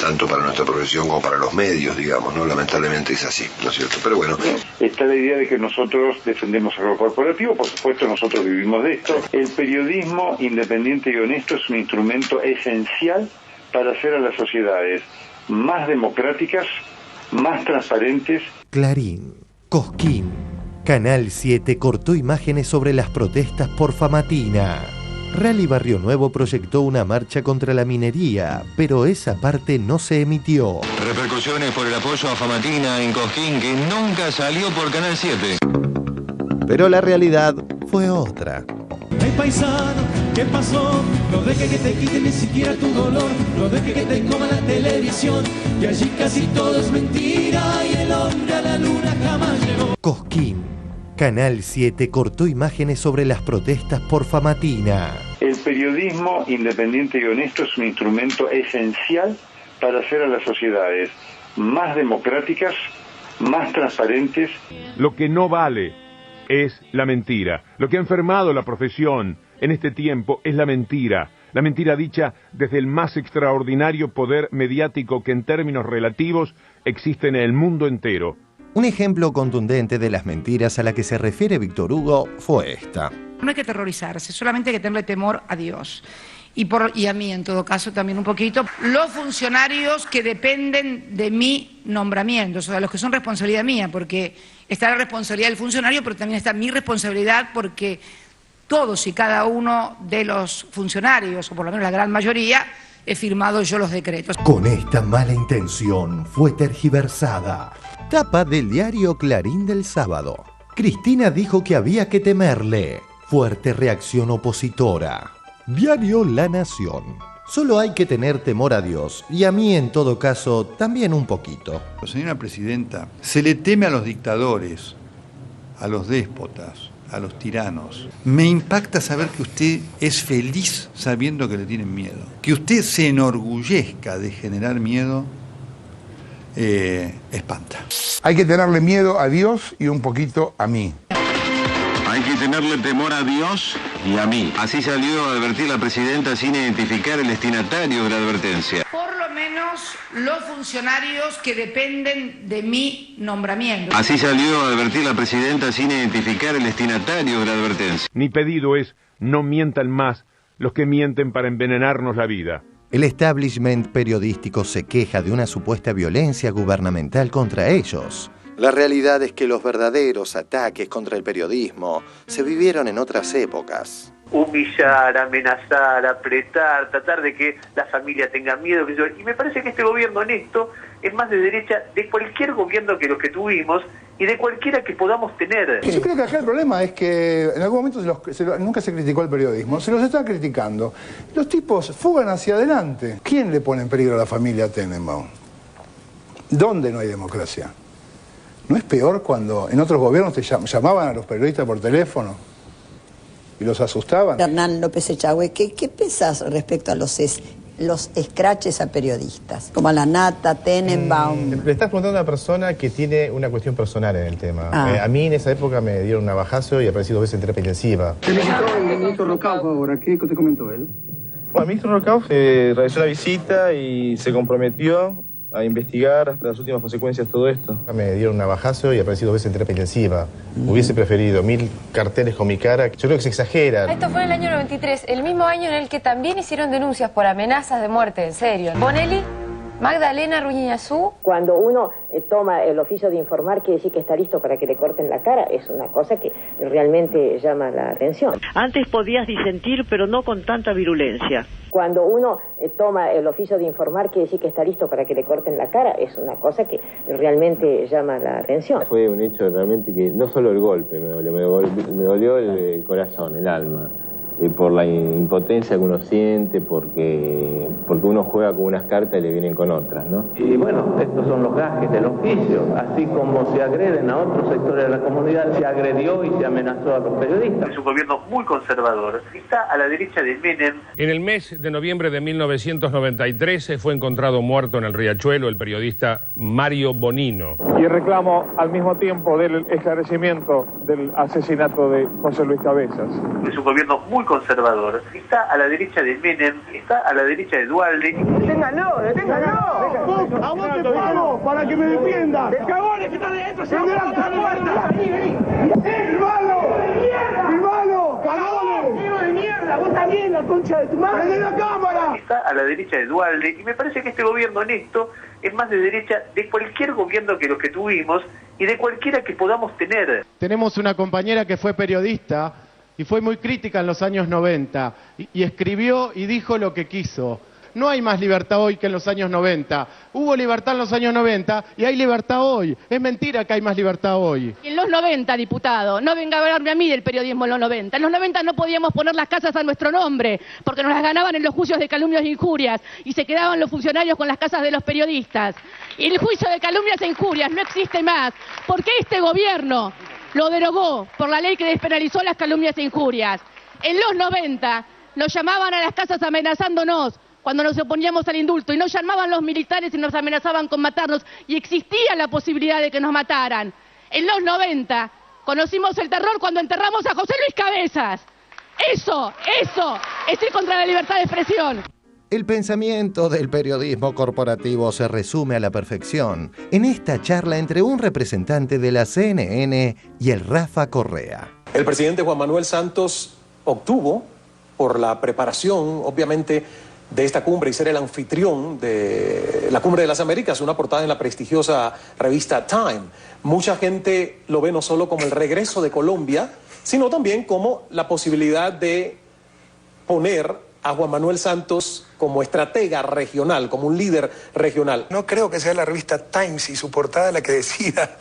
tanto para nuestra profesión como para los medios, digamos, ¿no? Lamentablemente es así, ¿no es cierto? Pero bueno. Está la idea de que nosotros defendemos a lo corporativo, por supuesto nosotros vivimos de esto. El periodismo independiente y honesto es un instrumento esencial para hacer a las sociedades más democráticas, más transparentes. Clarín, Cosquín, Canal 7 cortó imágenes sobre las protestas por Famatina. Rally Barrio Nuevo proyectó una marcha contra la minería, pero esa parte no se emitió. Repercusiones por el apoyo a Famatina en Cosquín, que nunca salió por Canal 7. Pero la realidad fue otra. Hey paisano, ¿qué pasó? No dejes que te quiten ni siquiera tu dolor. No dejes que te coma la televisión. Y allí casi todo es mentira. Y el hombre a la luna jamás llegó. Cosquín, Canal 7 cortó imágenes sobre las protestas por Famatina. El periodismo independiente y honesto es un instrumento esencial para hacer a las sociedades más democráticas, más transparentes. Lo que no vale es la mentira. Lo que ha enfermado la profesión en este tiempo es la mentira. La mentira dicha desde el más extraordinario poder mediático que en términos relativos existe en el mundo entero. Un ejemplo contundente de las mentiras a la que se refiere Víctor Hugo fue esta. No hay que aterrorizarse, solamente hay que tenerle temor a Dios. y a mí en todo caso también un poquito, los funcionarios que dependen de mi nombramiento, o sea, los que son responsabilidad mía, porque está la responsabilidad del funcionario, pero también está mi responsabilidad porque todos y cada uno de los funcionarios, o por lo menos la gran mayoría, he firmado yo los decretos. Con esta mala intención fue tergiversada. Tapa del diario Clarín del sábado. Cristina dijo que había que temerle. Fuerte reacción opositora. Diario La Nación. Solo hay que tener temor a Dios, y a mí en todo caso también un poquito. Señora Presidenta, se le teme a los dictadores, a los déspotas, a los tiranos. Me impacta saber que usted es feliz sabiendo que le tienen miedo. Que usted se enorgullezca de generar miedo, espanta. Hay que tenerle miedo a Dios y un poquito a mí. Hay que tenerle temor a Dios y a mí. Así salió a advertir la presidenta sin identificar el destinatario de la advertencia. Por lo menos los funcionarios que dependen de mi nombramiento. Así salió a advertir la presidenta sin identificar el destinatario de la advertencia. Mi pedido es, no mientan más los que mienten para envenenarnos la vida. El establishment periodístico se queja de una supuesta violencia gubernamental contra ellos. La realidad es que los verdaderos ataques contra el periodismo se vivieron en otras épocas. Humillar, amenazar, apretar, tratar de que la familia tenga miedo. Y me parece que este gobierno en esto es más de derecha de cualquier gobierno que los que tuvimos y de cualquiera que podamos tener. Yo creo que acá el problema es que en algún momento nunca se criticó el periodismo, se los está criticando. Los tipos fugan hacia adelante. ¿Quién le pone en peligro a la familia Tenenbaum? ¿Dónde no hay democracia? ¿No es peor cuando en otros gobiernos te llamaban a los periodistas por teléfono y los asustaban? Hernán López Echagüe, ¿qué pensás respecto a los escraches a periodistas? Como a la Nata, Tenenbaum. Le estás preguntando a una persona que tiene una cuestión personal en el tema. A mí en esa época me dieron un navajazo y aparecí 2 veces en terapia intensiva. ¿Qué le quitó el ministro Rocauf ahora? ¿Qué te comentó él? Bueno, el ministro Rocauf realizó la visita y se comprometió a investigar hasta las últimas consecuencias de todo esto. Me dieron un navajazo y aparecí 2 veces en terapia intensiva. Hubiese preferido 1000 carteles con mi cara. Yo creo que se exagera. Esto fue en el año 93, el mismo año en el que también hicieron denuncias por amenazas de muerte, en serio. Bonelli, Magdalena Ruñazú. Cuando uno toma el oficio de informar, quiere decir que está listo para que le corten la cara. Es una cosa que realmente llama la atención. Antes podías disentir, pero no con tanta virulencia. Cuando uno toma el oficio de informar, quiere decir que está listo para que le corten la cara. Es una cosa que realmente llama la atención. Fue un hecho realmente que no solo el golpe me dolió el corazón, el alma. Por la impotencia que uno siente, porque uno juega con unas cartas y le vienen con otras, ¿no? Y bueno, estos son los gajes del oficio. Así como se agreden a otros sectores de la comunidad, se agredió y se amenazó a los periodistas. Es un gobierno muy conservador. Está a la derecha de Menem. En el mes de noviembre de 1993 fue encontrado muerto en el Riachuelo el periodista Mario Bonino. Y reclamo al mismo tiempo del esclarecimiento del asesinato de José Luis Cabezas. Es un gobierno muy conservador. Está a la derecha de Menem, está a la derecha de Duhalde. ¡Deténganlo! ¡Deténganlo! ¡A vos te pago para que me defiendas! ¡Cagones que están adentro! ¡Se abre la puerta! ¡Firmalo! ¡Firmalo! ¡Cagones! ¡Hijo de mierda! ¡Vos también, la concha de tu madre! ¡Prende la cámara! Está a la derecha de Duhalde. Y me parece que este gobierno en esto es más de derecha de cualquier gobierno que los que tuvimos y de cualquiera que podamos tener. Tenemos una compañera que fue periodista y fue muy crítica en los años 90 y escribió y dijo lo que quiso. No hay más libertad hoy que en los años 90. Hubo libertad en los años 90 y hay libertad hoy. Es mentira que hay más libertad hoy. En los 90, diputado, no venga a hablarme a mí del periodismo en los 90. En los 90 no podíamos poner las casas a nuestro nombre porque nos las ganaban en los juicios de calumnias e injurias y se quedaban los funcionarios con las casas de los periodistas. Y el juicio de calumnias e injurias no existe más porque este gobierno lo derogó por la ley que despenalizó las calumnias e injurias. En los 90 nos llamaban a las casas amenazándonos cuando nos oponíamos al indulto y nos llamaban los militares y nos amenazaban con matarnos y existía la posibilidad de que nos mataran. En los 90 conocimos el terror cuando enterramos a José Luis Cabezas. Eso es ir contra la libertad de expresión. El pensamiento del periodismo corporativo se resume a la perfección en esta charla entre un representante de la CNN y el Rafa Correa. El presidente Juan Manuel Santos obtuvo por la preparación, obviamente, de esta cumbre y ser el anfitrión de la Cumbre de las Américas, una portada en la prestigiosa revista Time. Mucha gente lo ve no solo como el regreso de Colombia, sino también como la posibilidad de poner a Juan Manuel Santos como estratega regional, como un líder regional. No creo que sea la revista Times y su portada la que decida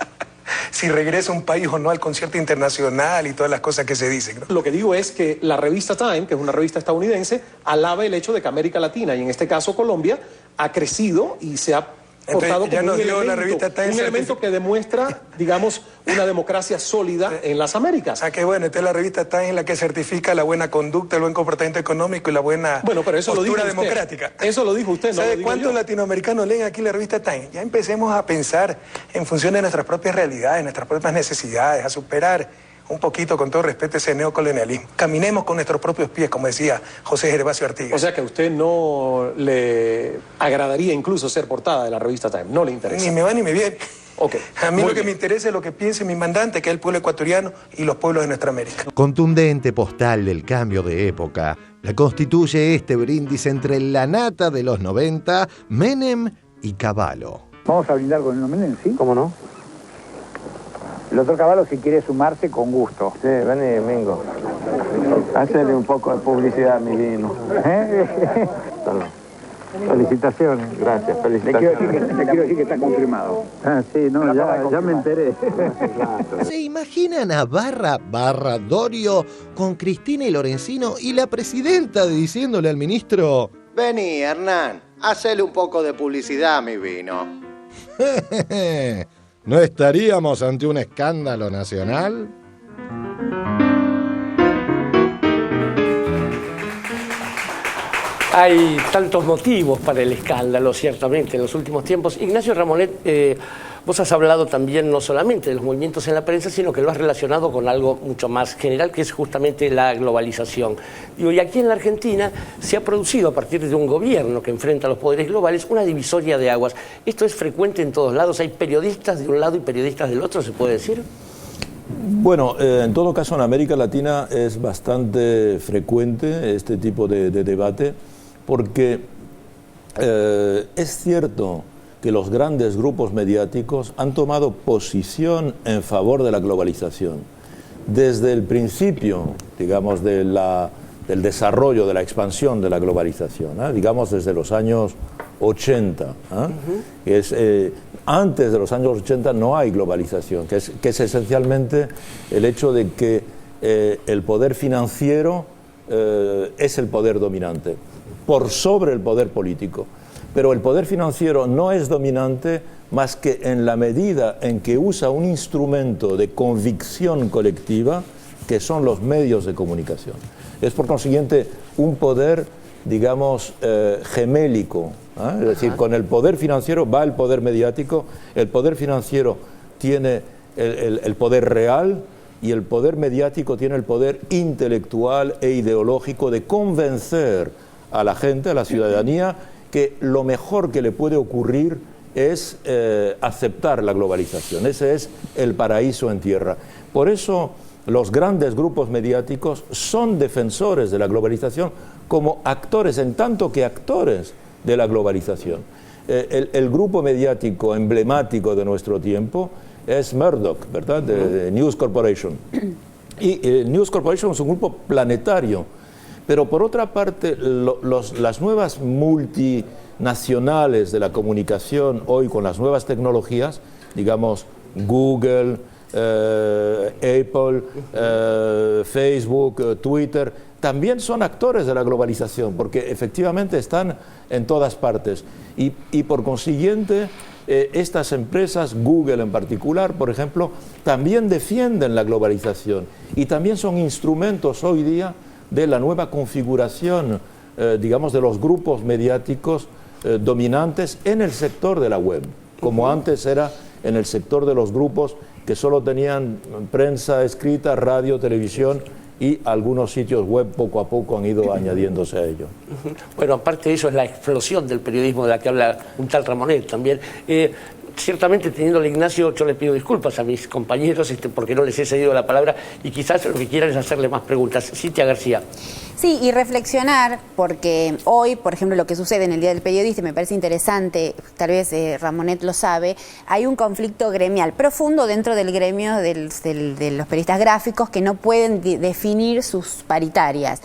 si regresa a un país o no al concierto internacional y todas las cosas que se dicen, ¿no? Lo que digo es que la revista Time, que es una revista estadounidense, alaba el hecho de que América Latina, y en este caso Colombia, ha crecido y se ha portado como un elemento que demuestra, digamos, una democracia sólida en las Américas. Ah, qué bueno. Esta es la revista Time la que certifica la buena conducta, el buen comportamiento económico y la buena postura democrática. Eso lo dijo usted, ¿no? ¿Sabe cuántos latinoamericanos leen aquí la revista Time? Ya empecemos a pensar en función de nuestras propias realidades, nuestras propias necesidades, a superar un poquito, con todo respeto, ese neocolonialismo. Caminemos con nuestros propios pies, como decía José Gervasio Artigas. O sea que a usted no le agradaría incluso ser portada de la revista Time, no le interesa. Ni me va ni me viene. Okay. A mí lo que me interesa es lo que piense mi mandante, que es el pueblo ecuatoriano y los pueblos de nuestra América. Contundente postal del cambio de época, la constituye este brindis entre la nata de los 90, Menem y Cavallo. Vamos a brindar con el Menem, ¿sí? ¿Cómo no? El otro Cavallo, si quiere sumarse, con gusto. Sí, vení, Mingo. Hacele un poco de publicidad a mi vino. Felicitaciones. Gracias, felicitaciones. Le quiero decir que está confirmado. Ah, sí, no, ya me enteré. ¿Se imaginan a Barra Dorio con Cristina y Lorenzino y la presidenta diciéndole al ministro: vení, Hernán, hacele un poco de publicidad a mi vino? ¿No estaríamos ante un escándalo nacional? Hay tantos motivos para el escándalo, ciertamente, en los últimos tiempos. Ignacio Ramonet, vos has hablado también no solamente de los movimientos en la prensa, sino que lo has relacionado con algo mucho más general, que es justamente la globalización. Y aquí en la Argentina se ha producido, a partir de un gobierno que enfrenta a los poderes globales, una divisoria de aguas. ¿Esto es frecuente en todos lados? ¿Hay periodistas de un lado y periodistas del otro, se puede decir? Bueno, en todo caso en América Latina es bastante frecuente este tipo de debate, porque es cierto que los grandes grupos mediáticos han tomado posición en favor de la globalización. Desde el principio, digamos, del desarrollo, de la expansión de la globalización, digamos desde los años 80. Antes de los años 80 no hay globalización, que es esencialmente el hecho de que el poder financiero es el poder dominante, por sobre el poder político. Pero el poder financiero no es dominante más que en la medida en que usa un instrumento de convicción colectiva, que son los medios de comunicación. Es por consiguiente un poder, digamos, gemélico. Es decir, con el poder financiero va el poder mediático, el poder financiero tiene el poder real y el poder mediático tiene el poder intelectual e ideológico de convencer a la gente, a la ciudadanía, que lo mejor que le puede ocurrir es aceptar la globalización. Ese es el paraíso en tierra. Por eso los grandes grupos mediáticos son defensores de la globalización como actores, en tanto que actores de la globalización. El grupo mediático emblemático de nuestro tiempo es Murdoch, ¿verdad? De News Corporation. Y News Corporation es un grupo planetario. Pero por otra parte, las nuevas multinacionales de la comunicación hoy con las nuevas tecnologías, digamos Google, Apple, Facebook, Twitter, también son actores de la globalización, porque efectivamente están en todas partes. Y por consiguiente, estas empresas, Google en particular, por ejemplo, también defienden la globalización y también son instrumentos hoy día de la nueva configuración, digamos, de los grupos mediáticos dominantes en el sector de la web, como antes era en el sector de los grupos que solo tenían prensa escrita, radio, televisión y algunos sitios web poco a poco han ido añadiéndose a ello. Bueno, aparte de eso es la explosión del periodismo de la que habla un tal Ramonet también. ciertamente teniendo a Ignacio, yo le pido disculpas a mis compañeros porque no les he cedido la palabra y quizás lo que quieran es hacerle más preguntas. Cintia García. Sí, y reflexionar, porque hoy, por ejemplo, lo que sucede en el Día del Periodista, y me parece interesante, tal vez Ramonet lo sabe, hay un conflicto gremial profundo dentro del gremio de los periodistas gráficos que no pueden definir sus paritarias.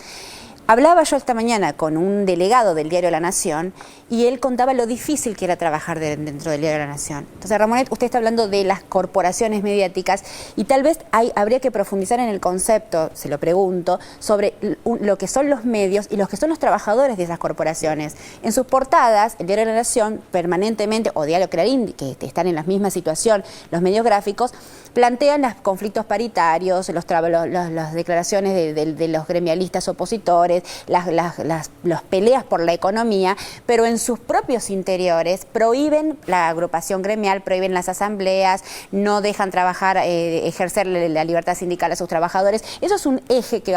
Hablaba yo esta mañana con un delegado del Diario La Nación y él contaba lo difícil que era trabajar dentro del Diario La Nación. Entonces, Ramonet, usted está hablando de las corporaciones mediáticas y tal vez habría que profundizar en el concepto, se lo pregunto, sobre lo que son los medios y los que son los trabajadores de esas corporaciones. En sus portadas, el Diario La Nación permanentemente, o Diario Clarín, que están en la misma situación, los medios gráficos, plantean los conflictos paritarios, las declaraciones de los gremialistas opositores, las peleas por la economía, pero en sus propios interiores prohíben la agrupación gremial, prohíben las asambleas, no dejan trabajar, ejercer la libertad sindical a sus trabajadores. Eso es un eje que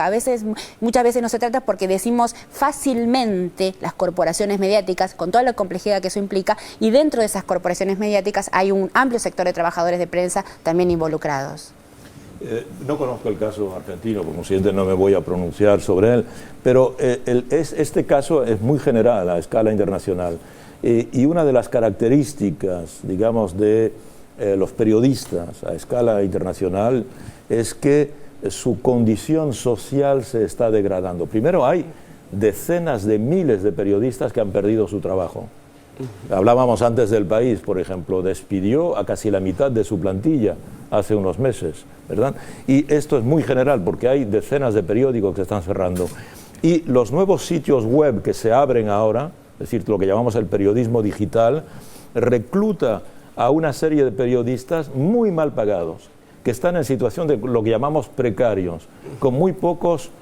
muchas veces no se trata porque decimos fácilmente las corporaciones mediáticas, con toda la complejidad que eso implica, y dentro de esas corporaciones mediáticas hay un amplio sector de trabajadores de prensa también involucrados. No conozco el caso argentino, como consiguiente no me voy a pronunciar sobre él, pero este caso es muy general a escala internacional y una de las características, digamos, de los periodistas a escala internacional es que su condición social se está degradando. Primero, hay decenas de miles de periodistas que han perdido su trabajo. Hablábamos antes del País, por ejemplo, despidió a casi la mitad de su plantilla hace unos meses, ¿verdad? Y esto es muy general porque hay decenas de periódicos que están cerrando. Y los nuevos sitios web que se abren ahora, es decir, lo que llamamos el periodismo digital, recluta a una serie de periodistas muy mal pagados, que están en situación de lo que llamamos precarios, con muy pocos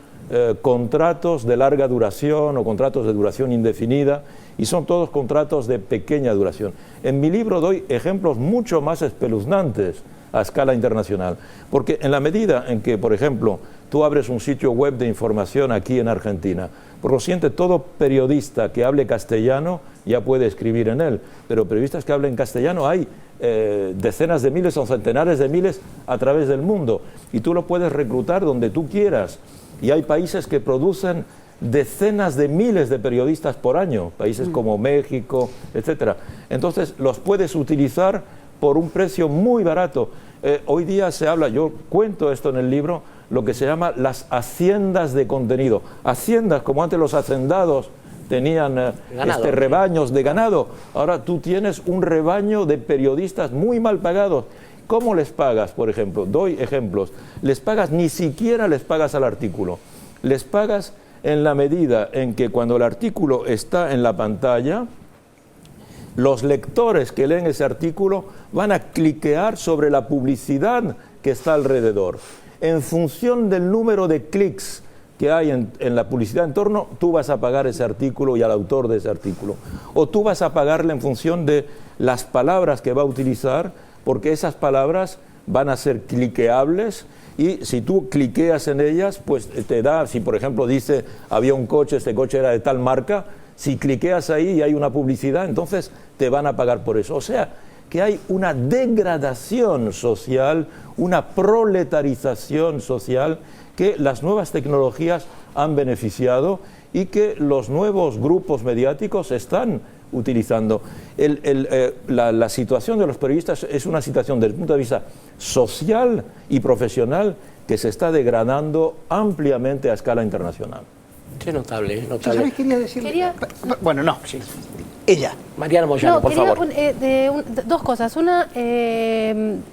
contratos de larga duración o contratos de duración indefinida, y son todos contratos de pequeña duración. En mi libro doy ejemplos mucho más espeluznantes a escala internacional, porque en la medida en que, por ejemplo, tú abres un sitio web de información aquí en Argentina, por lo siguiente, todo periodista que hable castellano ya puede escribir en él, pero periodistas que hablen castellano hay decenas de miles o centenares de miles a través del mundo, y tú lo puedes reclutar donde tú quieras, y hay países que producen decenas de miles de periodistas por año, países como México, etcétera. Entonces los puedes utilizar por un precio muy barato. Hoy día se habla, yo cuento esto en el libro, lo que se llama las haciendas de contenido. Haciendas, como antes los hacendados tenían rebaños de ganado, ahora tú tienes un rebaño de periodistas muy mal pagados. ¿Cómo les pagas, por ejemplo? Doy ejemplos. Ni siquiera les pagas al artículo. Les pagas en la medida en que cuando el artículo está en la pantalla, los lectores que leen ese artículo van a cliquear sobre la publicidad que está alrededor. En función del número de clics que hay en la publicidad en torno, tú vas a pagar ese artículo y al autor de ese artículo. O tú vas a pagarle en función de las palabras que va a utilizar, porque esas palabras van a ser cliqueables, y si tú cliqueas en ellas, pues te da, si por ejemplo dice, había un coche, este coche era de tal marca, si cliqueas ahí y hay una publicidad, entonces te van a pagar por eso. O sea, que hay una degradación social, una proletarización social que las nuevas tecnologías han beneficiado y que los nuevos grupos mediáticos están utilizando. La situación de los periodistas es una situación desde el punto de vista social y profesional que se está degradando ampliamente a escala internacional. Qué notable, notable. ¿Sabes? Quería decirle... Bueno, no, sí. Ella. Mariana Moyano, por favor. Dos cosas. Una,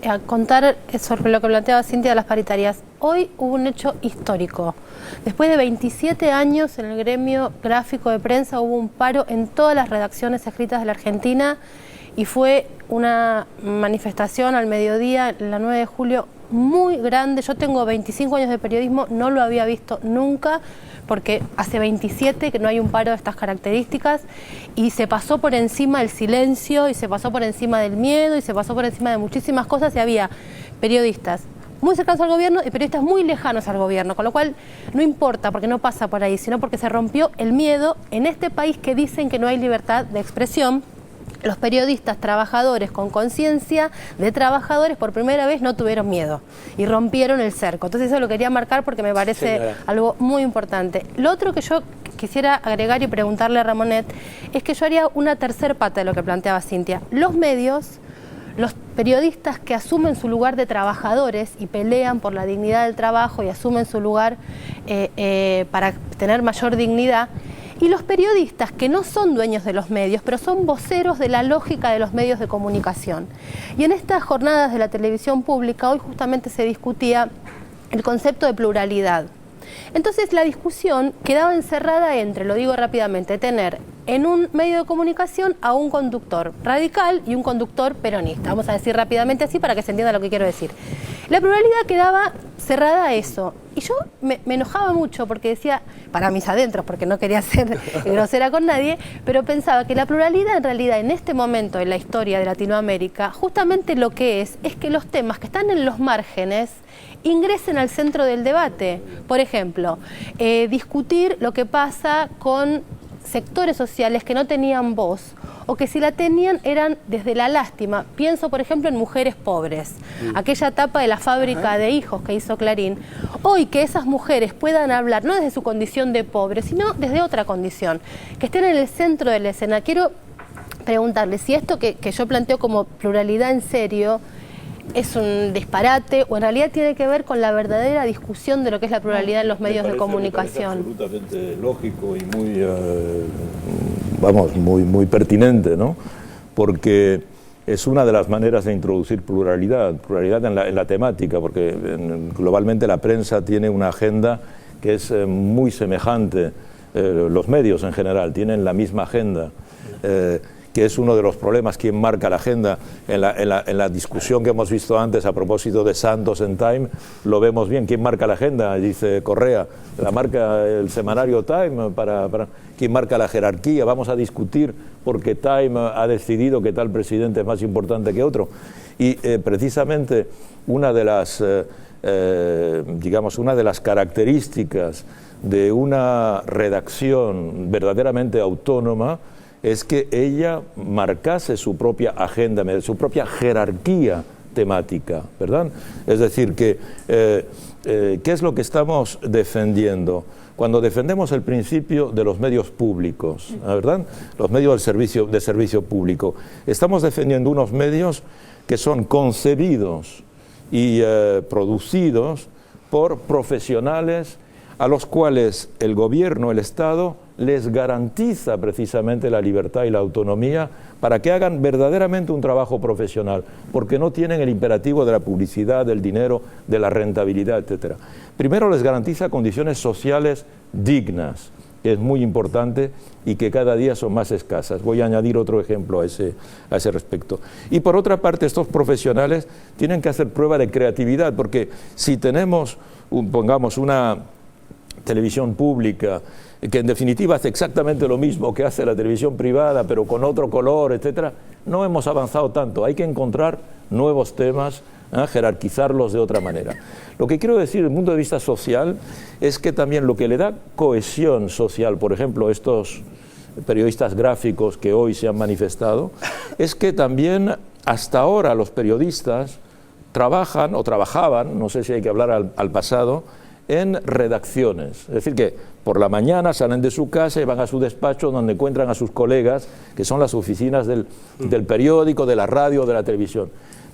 a contar sobre lo que planteaba Cintia de las paritarias. Hoy hubo un hecho histórico. Después de 27 años en el gremio gráfico de prensa hubo un paro en todas las redacciones escritas de la Argentina y fue una manifestación al mediodía, la 9 de julio, muy grande. Yo tengo 25 años de periodismo, no lo había visto nunca, porque hace 27 que no hay un paro de estas características, y se pasó por encima del silencio, y se pasó por encima del miedo, y se pasó por encima de muchísimas cosas, y había periodistas muy cercanos al gobierno y periodistas muy lejanos al gobierno, con lo cual no importa porque no pasa por ahí, sino porque se rompió el miedo en este país que dicen que no hay libertad de expresión. los periodistas trabajadores con conciencia de trabajadores por primera vez no tuvieron miedo y rompieron el cerco. Entonces eso lo quería marcar porque me parece algo muy importante. Lo otro que yo quisiera agregar y preguntarle a Ramonet es que yo haría una tercer pata de lo que planteaba Cintia. Los medios, los periodistas que asumen su lugar de trabajadores y pelean por la dignidad del trabajo y asumen su lugar para tener mayor dignidad, y los periodistas que no son dueños de los medios, pero son voceros de la lógica de los medios de comunicación. Y en estas jornadas de la televisión pública, hoy justamente se discutía el concepto de pluralidad. Entonces la discusión quedaba encerrada entre, lo digo rápidamente, tener en un medio de comunicación a un conductor radical y un conductor peronista. Vamos a decir rápidamente así para que se entienda lo que quiero decir. La pluralidad quedaba cerrada a eso. Y yo me enojaba mucho porque decía, para mis adentros, porque no quería ser grosera con nadie, pero pensaba que la pluralidad en realidad en este momento en la historia de Latinoamérica, justamente lo que es que los temas que están en los márgenes ingresen al centro del debate. Por ejemplo, discutir lo que pasa con sectores sociales que no tenían voz o que si la tenían eran desde la lástima. Pienso, por ejemplo, en mujeres pobres, aquella etapa de la fábrica de hijos que hizo Clarín. Hoy que esas mujeres puedan hablar, no desde su condición de pobre, sino desde otra condición, que estén en el centro de la escena. Quiero preguntarle si esto que yo planteo como pluralidad en serio es un disparate o en realidad tiene que ver con la verdadera discusión de lo que es la pluralidad en los medios de comunicación. Me parece absolutamente lógico y muy pertinente, ¿no? Porque es una de las maneras de introducir pluralidad en la temática, porque globalmente la prensa tiene una agenda que es muy semejante, los medios en general tienen la misma agenda, que es uno de los problemas, quién marca la agenda. En la discusión que hemos visto antes a propósito de Santos en Time, lo vemos bien, quién marca la agenda, dice Correa, la marca el semanario Time, quién marca la jerarquía, vamos a discutir porque Time ha decidido que tal presidente es más importante que otro. Y precisamente una de las características de una redacción verdaderamente autónoma es que ella marcase su propia agenda, su propia jerarquía temática, ¿verdad? Es decir, ¿qué es lo que estamos defendiendo? Cuando defendemos el principio de los medios públicos, ¿verdad? Los medios de servicio público, estamos defendiendo unos medios que son concebidos y producidos por profesionales a los cuales el gobierno, el Estado, les garantiza precisamente la libertad y la autonomía para que hagan verdaderamente un trabajo profesional, porque no tienen el imperativo de la publicidad, del dinero, de la rentabilidad, etc. Primero les garantiza condiciones sociales dignas, que es muy importante y que cada día son más escasas. Voy a añadir otro ejemplo a ese respecto. Y por otra parte, estos profesionales tienen que hacer prueba de creatividad, porque si tenemos, pongamos, una televisión pública que en definitiva hace exactamente lo mismo que hace la televisión privada, pero con otro color, etcétera, no hemos avanzado tanto. Hay que encontrar nuevos temas, jerarquizarlos de otra manera. Lo que quiero decir desde el punto de vista social es que también lo que le da cohesión social, por ejemplo, estos periodistas gráficos que hoy se han manifestado, es que también hasta ahora los periodistas trabajan o trabajaban, no sé si hay que hablar al pasado, en redacciones. Es decir, que por la mañana salen de su casa y van a su despacho donde encuentran a sus colegas, que son las oficinas del periódico, de la radio, de la televisión.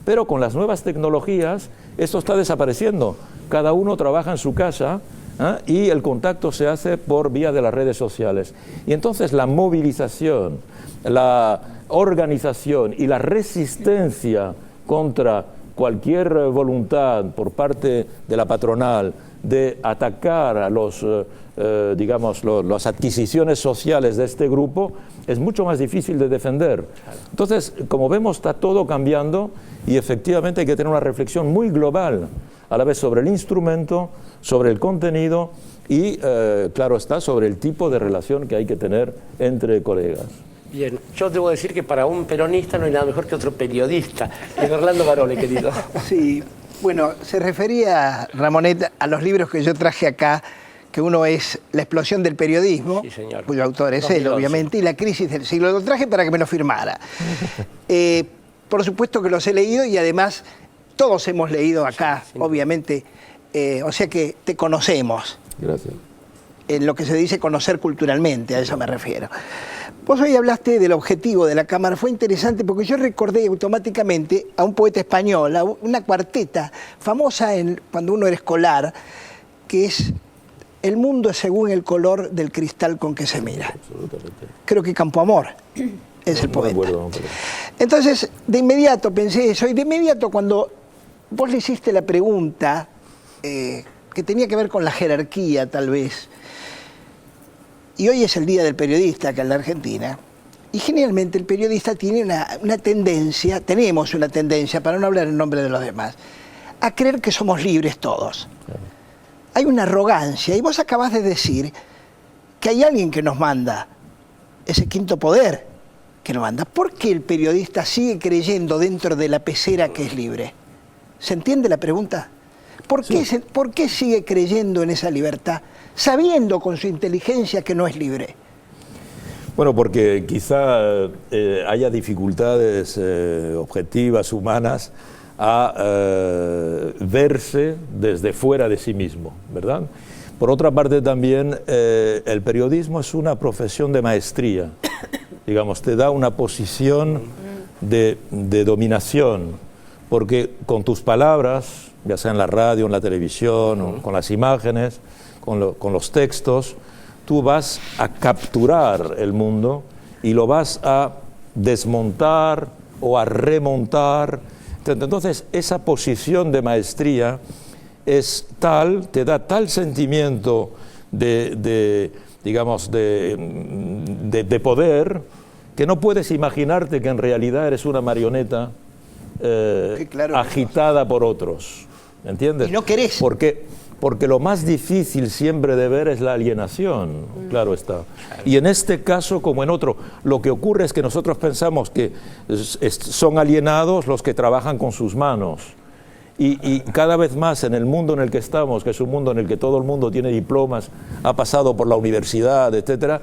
Pero con las nuevas tecnologías esto está desapareciendo. Cada uno trabaja en su casa y el contacto se hace por vía de las redes sociales. Y entonces la movilización, la organización y la resistencia contra cualquier voluntad por parte de la patronal de atacar a las adquisiciones sociales de este grupo es mucho más difícil de defender. Entonces, como vemos, está todo cambiando y efectivamente hay que tener una reflexión muy global a la vez sobre el instrumento, sobre el contenido y, claro está, sobre el tipo de relación que hay que tener entre colegas. Bien, yo debo decir que para un peronista no hay nada mejor que otro periodista. Orlando Barone, querido. Sí, bueno, se refería, Ramonet, a los libros que yo traje acá, que uno es La explosión del periodismo, sí, señor, cuyo autor es 2011. Él, obviamente, y La crisis del siglo. Lo traje para que me lo firmara. Por supuesto que los he leído y además todos hemos leído acá, sí, obviamente, o sea que te conocemos. Gracias. En lo que se dice conocer culturalmente, a eso me refiero. Vos hoy hablaste del objetivo de la Cámara, fue interesante porque yo recordé automáticamente a un poeta español, a una cuarteta famosa cuando uno era escolar, que es "El mundo es según el color del cristal con que se mira". Absolutamente. Creo que Campoamor es el poeta. No me acuerdo. Entonces, de inmediato pensé eso, y de inmediato cuando vos le hiciste la pregunta, que tenía que ver con la jerarquía tal vez, y hoy es el Día del Periodista acá en la Argentina, y generalmente el periodista tiene una tendencia, tenemos una tendencia, para no hablar en nombre de los demás, a creer que somos libres todos. Hay una arrogancia, y vos acabás de decir que hay alguien que nos manda, ese quinto poder que nos manda. ¿Por qué el periodista sigue creyendo dentro de la pecera que es libre? ¿Se entiende la pregunta? ¿Por qué sigue creyendo en esa libertad, sabiendo con su inteligencia que no es libre? Bueno, porque quizá haya dificultades objetivas, humanas, a verse desde fuera de sí mismo, ¿verdad? Por otra parte también, el periodismo es una profesión de maestría, digamos, te da una posición de dominación, porque con tus palabras, ya sea en la radio, en la televisión, o con las imágenes, con los textos, tú vas a capturar el mundo y lo vas a desmontar o a remontar. Entonces, esa posición de maestría es tal, te da tal sentimiento de poder, que no puedes imaginarte que en realidad eres una marioneta agitada por otros. ¿Entiendes? Y no querés. Porque lo más difícil siempre de ver es la alienación, claro está. Y en este caso, como en otro, lo que ocurre es que nosotros pensamos que son alienados los que trabajan con sus manos. Y cada vez más en el mundo en el que estamos, que es un mundo en el que todo el mundo tiene diplomas, ha pasado por la universidad, etcétera,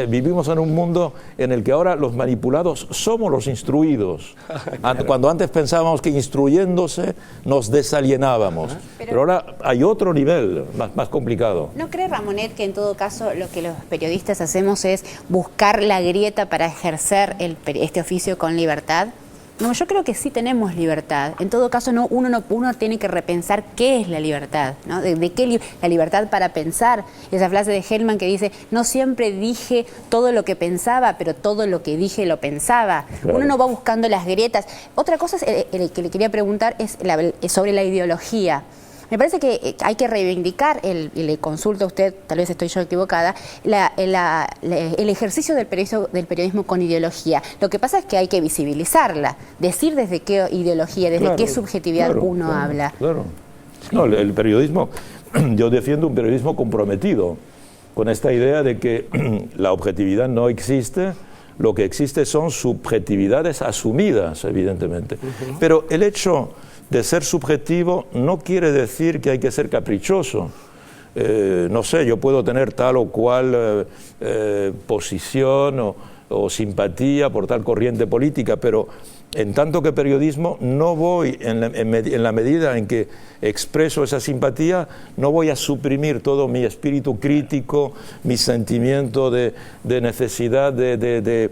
vivimos en un mundo en el que ahora los manipulados somos los instruidos. Cuando antes pensábamos que instruyéndose nos desalienábamos. Pero ahora hay otro nivel más complicado. ¿No cree Ramonet que en todo caso lo que los periodistas hacemos es buscar la grieta para ejercer este oficio con libertad? No, yo creo que sí tenemos libertad. En todo caso, uno tiene que repensar qué es la libertad, ¿no? ¿De qué la libertad para pensar? Esa frase de Hellman que dice, no siempre dije todo lo que pensaba, pero todo lo que dije lo pensaba. Claro. Uno no va buscando las grietas. Otra cosa que le quería preguntar es sobre la ideología. Me parece que hay que reivindicar, y le consulto a usted, tal vez estoy yo equivocada, el ejercicio del periodismo con ideología. Lo que pasa es que hay que visibilizarla, decir desde qué ideología, desde qué subjetividad uno habla. Claro. No, el periodismo, yo defiendo un periodismo comprometido con esta idea de que la objetividad no existe, lo que existe son subjetividades asumidas, evidentemente. Pero el hecho de ser subjetivo no quiere decir que hay que ser caprichoso. No sé, yo puedo tener tal o cual posición o simpatía por tal corriente política, pero en tanto que periodismo no voy, en la medida en que expreso esa simpatía, no voy a suprimir todo mi espíritu crítico, mi sentimiento de necesidad de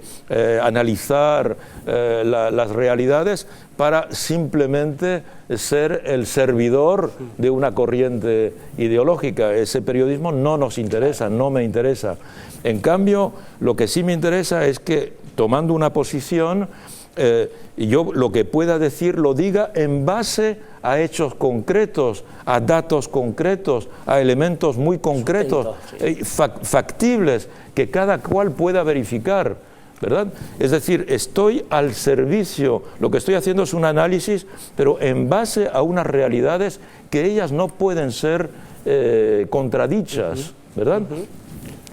analizar las realidades para simplemente ser el servidor de una corriente ideológica. Ese periodismo no nos interesa, no me interesa. En cambio, lo que sí me interesa es que, tomando una posición, yo lo que pueda decir lo diga en base a hechos concretos, a datos concretos, a elementos muy concretos, factibles, que cada cual pueda verificar, ¿verdad? Es decir, estoy al servicio, lo que estoy haciendo es un análisis, pero en base a unas realidades que ellas no pueden ser contradichas, ¿verdad?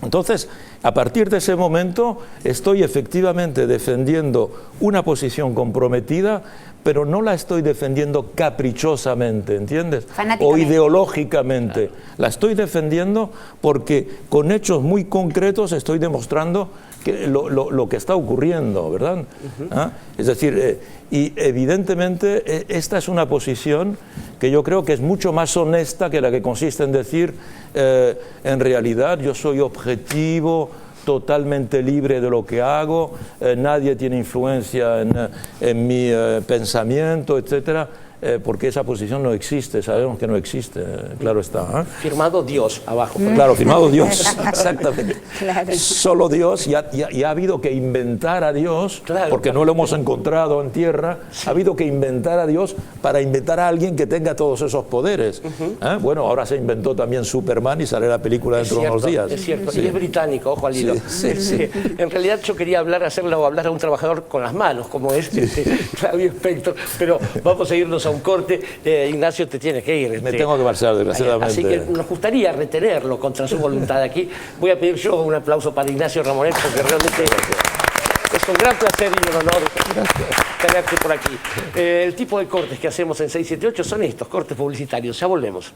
Entonces, a partir de ese momento, estoy efectivamente defendiendo una posición comprometida, pero no la estoy defendiendo caprichosamente, ¿entiendes? O ideológicamente. La estoy defendiendo porque con hechos muy concretos estoy demostrando que lo que está ocurriendo, ¿verdad? ¿Ah? Es decir, y evidentemente esta es una posición que yo creo que es mucho más honesta que la que consiste en decir, en realidad yo soy objetivo, totalmente libre de lo que hago, nadie tiene influencia en mi pensamiento, etcétera. Porque esa posición no existe, sabemos que no existe, claro está. Firmado Dios abajo. Claro, firmado Dios, exactamente. Claro. Solo Dios, y ha habido que inventar a Dios, porque no lo hemos encontrado en tierra, ha habido que inventar a Dios para inventar a alguien que tenga todos esos poderes. Bueno, ahora se inventó también Superman y sale la película dentro de unos días. Es cierto, Sí. y es británico, ojo al hilo. Sí. En realidad yo quería hablar a un trabajador con las manos, como es Claudio Spector, pero vamos a irnos a un corte. Ignacio, te tienes que ir. Me tengo que marchar, desgraciadamente. Así que nos gustaría retenerlo contra su voluntad aquí. Voy a pedir yo un aplauso para Ignacio Ramonet, porque realmente es un gran placer y un honor tenerte por aquí. El tipo de cortes que hacemos en 678 son estos, cortes publicitarios. Ya volvemos.